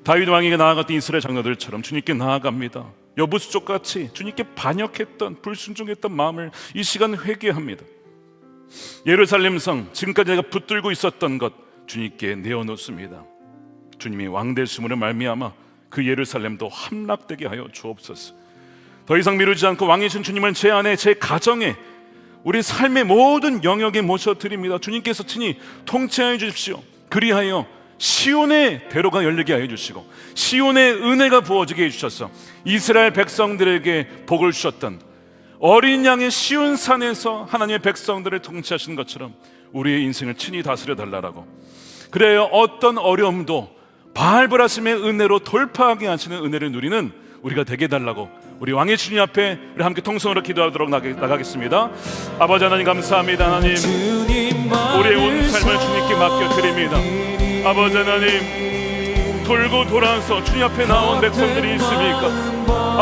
다윗 왕에게 나아갔던 이스라엘 장로들처럼 주님께 나아갑니다. 여부수족같이 주님께 반역했던, 불순종했던 마음을 이 시간 회개합니다. 예루살렘 성, 지금까지 내가 붙들고 있었던 것 주님께 내어놓습니다. 주님이 왕 되심으로 말미암아 그 예루살렘도 함락되게 하여 주옵소서. 더 이상 미루지 않고 왕이신 주님을 제 안에, 제 가정에, 우리 삶의 모든 영역에 모셔드립니다. 주님께서 친히 통치하여 주십시오. 그리하여 시온의 대로가 열리게 하여 주시고 시온의 은혜가 부어지게 해주셔서 이스라엘 백성들에게 복을 주셨던 어린 양의 시온 산에서 하나님의 백성들을 통치하신 것처럼 우리의 인생을 친히 다스려 달라고, 그래요, 어떤 어려움도 바알브라심의 은혜로 돌파하게 하시는 은혜를 누리는 우리가 되게 해달라고 우리 왕의 주님 앞에 우리 함께 통성으로 기도하도록 나가겠습니다. 아버지 하나님, 감사합니다. 하나님, 우리의 온 삶을 주님께 맡겨드립니다. 아버지 하나님, 돌고 돌아서 주님 앞에 나온 백성들이 있습니까?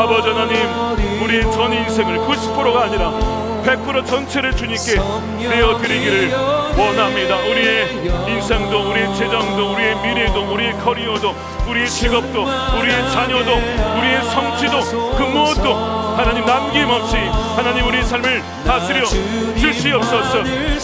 아버지 하나님, 우리의 전 인생을 90%가 아니라 100% 전체를 주님께 내어드리기를 원합니다. 우리의 인생도, 우리의 재정도, 우리의 미래도, 우리의 커리어도, 우리의 직업도, 우리의 자녀도, 우리의 성취도, 그 무엇도 하나님 남김없이 하나님 우리의 삶을 다스려 주시옵소서.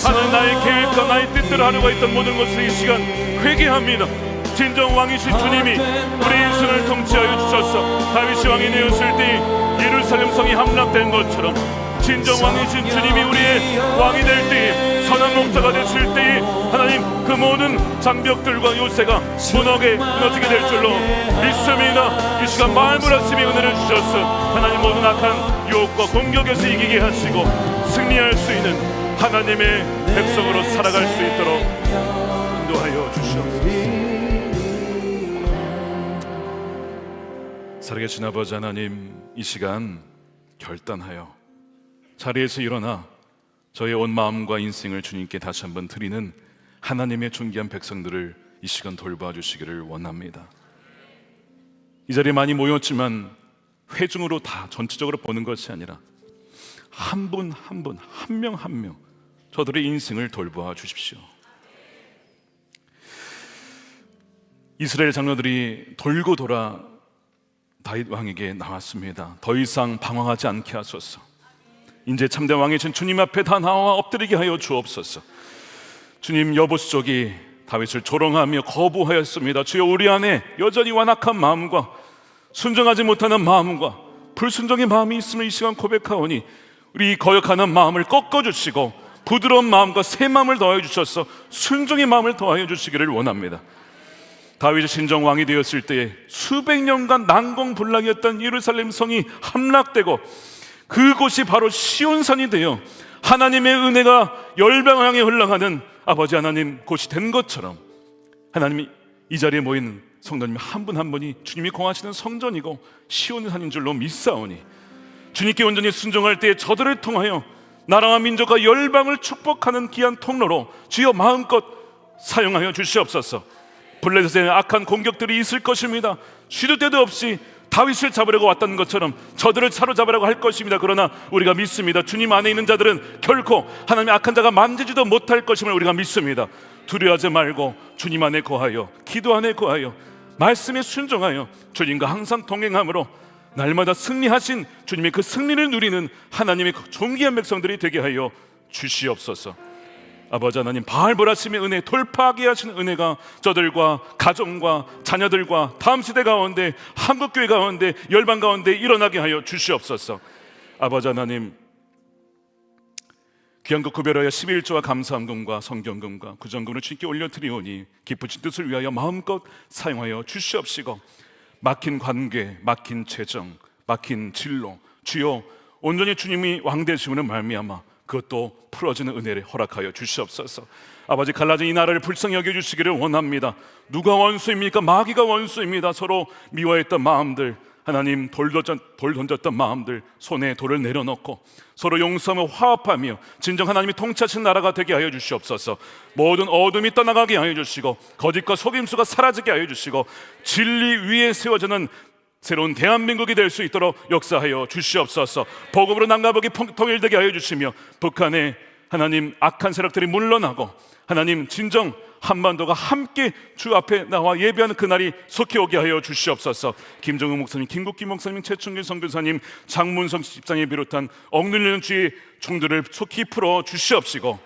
하나님, 나의 계획과 나의 뜻대로 하려고 했던 모든 것을 이 시간 회개합니다. 진정 왕이신 주님이 우리 인생을 통치하여 주셔서 다윗이 왕이 되었을 때 예루살렘 성이 함락된 것처럼 진정 왕이신 주님이 우리의 왕이 될 때에, 선한 목자가 되실 때에 하나님 그 모든 장벽들과 요새가 무너지게 될 줄로 믿습니다. 이 시간 말씀의 은혜를 주셔서 하나님 모든 악한 유혹과 공격에서 이기게 하시고 승리할 수 있는 하나님의 백성으로 살아갈 수 있도록 인도하여 주시옵소서. 살아계신 아버지 하나님, 이 시간 결단하여 자리에서 일어나 저의 온 마음과 인생을 주님께 다시 한번 드리는 하나님의 존귀한 백성들을 이 시간 돌봐 주시기를 원합니다. 이 자리에 많이 모였지만 회중으로 다 전체적으로 보는 것이 아니라 한 분 한 분, 한 명 한 명 저들의 인생을 돌봐 주십시오. 이스라엘 장로들이 돌고 돌아 다윗 왕에게 나왔습니다. 더 이상 방황하지 않게 하소서. 이제 참된 왕이신 주님 앞에 다 나와 엎드리게 하여 주옵소서. 주님, 여부수족이 다윗을 조롱하며 거부하였습니다. 주여, 우리 안에 여전히 완악한 마음과 순종하지 못하는 마음과 불순종의 마음이 있음을 이 시간 고백하오니 우리 거역하는 마음을 꺾어주시고 부드러운 마음과 새 마음을 더하여 주셔서 순종의 마음을 더하여 주시기를 원합니다. 다윗이 신정왕이 되었을 때에 수백 년간 난공불락이었던 예루살렘 성이 함락되고 그곳이 바로 시온산이 되어 하나님의 은혜가 열방을 향해 흘러가는 아버지 하나님 곳이 된 것처럼, 하나님이 이 자리에 모인 성도님 한 분 한 분이 주님이 공하시는 성전이고 시온산인 줄로 믿사오니 주님께 온전히 순종할 때에 저들을 통하여 나라와 민족과 열방을 축복하는 귀한 통로로 주여 마음껏 사용하여 주시옵소서. 블레셋의 악한 공격들이 있을 것입니다. 쉬도 때도 없이 다윗을 잡으려고 왔던 것처럼 저들을 사로잡으려고 할 것입니다. 그러나 우리가 믿습니다. 주님 안에 있는 자들은 결코 하나님의 악한 자가 만지지도 못할 것임을 우리가 믿습니다. 두려워하지 말고 주님 안에 거하여, 기도 안에 거하여, 말씀에 순종하여 주님과 항상 동행함으로 날마다 승리하신 주님의 그 승리를 누리는 하나님의 존귀한 백성들이 되게 하여 주시옵소서. 아버지 하나님, 바알보라심의 은혜, 돌파하게 하시는 은혜가 저들과 가정과 자녀들과 다음 세대 가운데, 한국교회 가운데, 열방 가운데 일어나게 하여 주시옵소서. 아버지 하나님, 귀한 것 구별하여 11조와 감사함금과 성경금과 구정금을 주님께 올려드리오니 기쁘신 뜻을 위하여 마음껏 사용하여 주시옵시고, 막힌 관계, 막힌 재정, 막힌 진로, 주여 온전히 주님이 왕 되심으로 말미암아 그것도 풀어지는 은혜를 허락하여 주시옵소서. 아버지, 갈라진 이 나라를 불쌍히 여겨주시기를 원합니다. 누가 원수입니까? 마귀가 원수입니다. 서로 미워했던 마음들, 하나님 돌 던졌던 마음들 손에 돌을 내려놓고 서로 용서하며 화합하며 진정 하나님이 통치하신 나라가 되게 하여 주시옵소서. 모든 어둠이 떠나가게 하여 주시고 거짓과 속임수가 사라지게 하여 주시고 진리 위에 세워지는 새로운 대한민국이 될 수 있도록 역사하여 주시옵소서. 복음으로 남과북이 통일되게 하여 주시며 북한의 하나님 악한 세력들이 물러나고 하나님 진정 한반도가 함께 주 앞에 나와 예배하는 그날이 속히 오게 하여 주시옵소서. 김정은 목사님, 김국기 목사님, 최충길 선교사님, 장문성 집사님 비롯한 억눌리는 주의 종들을 속히 풀어 주시옵시고,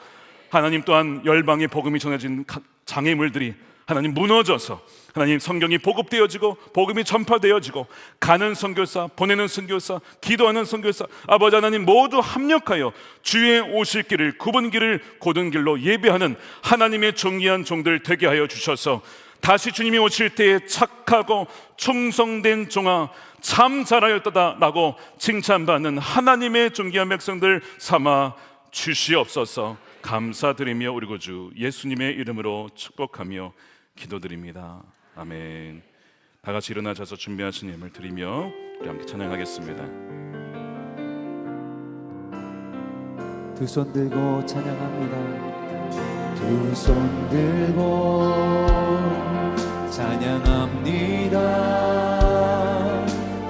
하나님 또한 열방의 복음이 전해진 장애물들이 하나님 무너져서 하나님 성경이 보급되어지고 복음이 전파되어지고 가는 선교사, 보내는 선교사, 기도하는 선교사, 아버지 하나님 모두 합력하여 주의 오실 길을, 굽은 길을 곧은 길로 예배하는 하나님의 존귀한 종들 되게 하여 주셔서 다시 주님이 오실 때에 착하고 충성된 종아 참 잘하였다 라고 칭찬받는 하나님의 존귀한 백성들 삼아 주시옵소서. 감사드리며 우리 구주 예수님의 이름으로 축복하며 기도드립니다. 아멘. 다 같이 일어나셔서 준비하신 예물 드리며 우리 함께 찬양하겠습니다. 두 손 들고 찬양합니다. 두 손 들고 찬양합니다.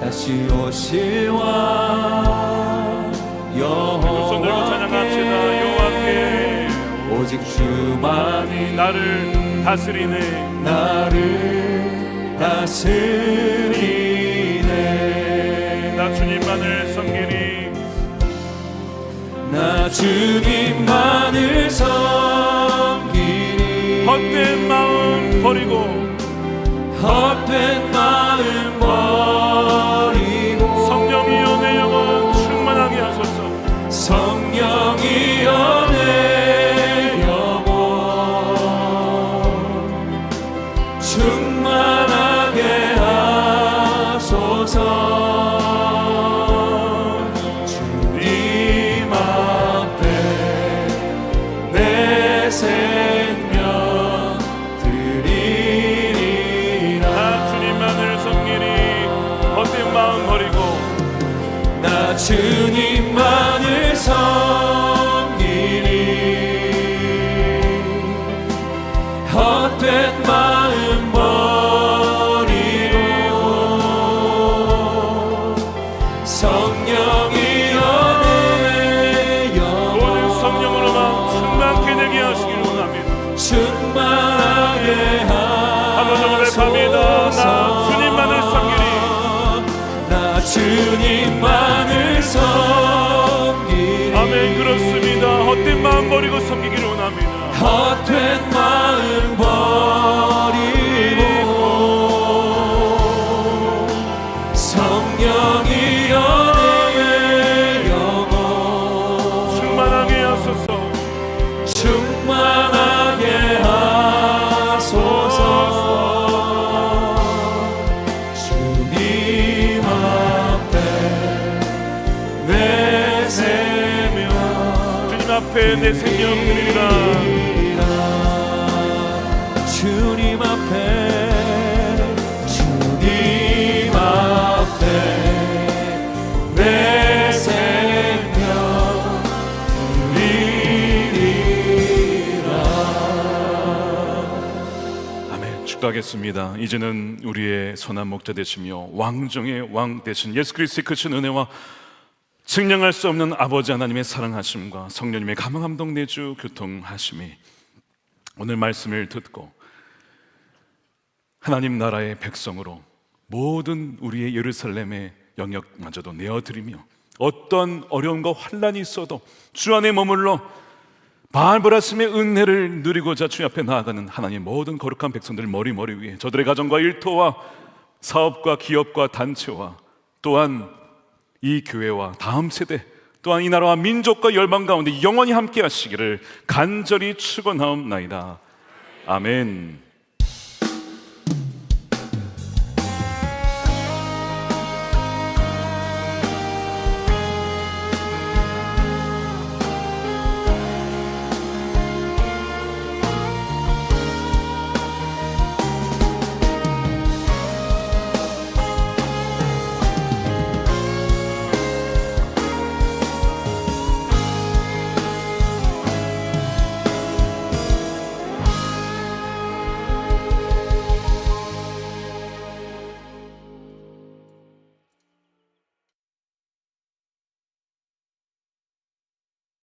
다시 오실 왕 두 손 들고 찬양합시다. 여호와께 오직 주만이 나를 다스리네. 나를 다스리네. 나 주님만을 섬기리. 나 주님만을 섬기리. 헛된 마음 버리고, 헛된 마음 버리고 성령이여 내 영혼 충만하게 하소서. 성령이여 내 충만하게 하소서. 주님 앞에 내 생명 드리리라. 나 주님만을 섬기리. 헛된 마음 버리고, 나 주님만을 섬기리. 헛된 마음 버리고 성령이여 내 영혼 오늘 성령으로만 충만케 되게 하시기를 원합니다. 충만하게 한번 더 고백합니다. 나 주님만을 섬기리. 나 주님만을 섬기리. 아멘. 그렇습니다. 헛된 마음 버리고 섬기기를 원합니다. 헛된 마음 버리고 영영이 연애의 영혼 충만하게 하소서. 충만하게 하소서. 주님 앞에 내 생명 주님 앞에 내 생명 드리라. 주님 앞에 주님 앞에 내 생명 드리리라. 아멘. 축도하겠습니다. 이제는 우리의 선한 목자 되시며 왕중의 왕 되신 예수 그리스도의 크신 은혜와 증량할 수 없는 아버지 하나님의 사랑하심과 성령님의 감화감동 내주 교통하심이 오늘 말씀을 듣고 하나님 나라의 백성으로 모든 우리의 예루살렘의 영역마저도 내어드리며 어떤 어려움과 환난이 있어도 주 안에 머물러 바알브라심의 은혜를 누리고자 주 앞에 나아가는 하나님의 모든 거룩한 백성들 머리 위에 저들의 가정과 일터와 사업과 기업과 단체와 또한 이 교회와 다음 세대 또한 이 나라와 민족과 열방 가운데 영원히 함께 하시기를 간절히 축원하옵나이다. 아멘.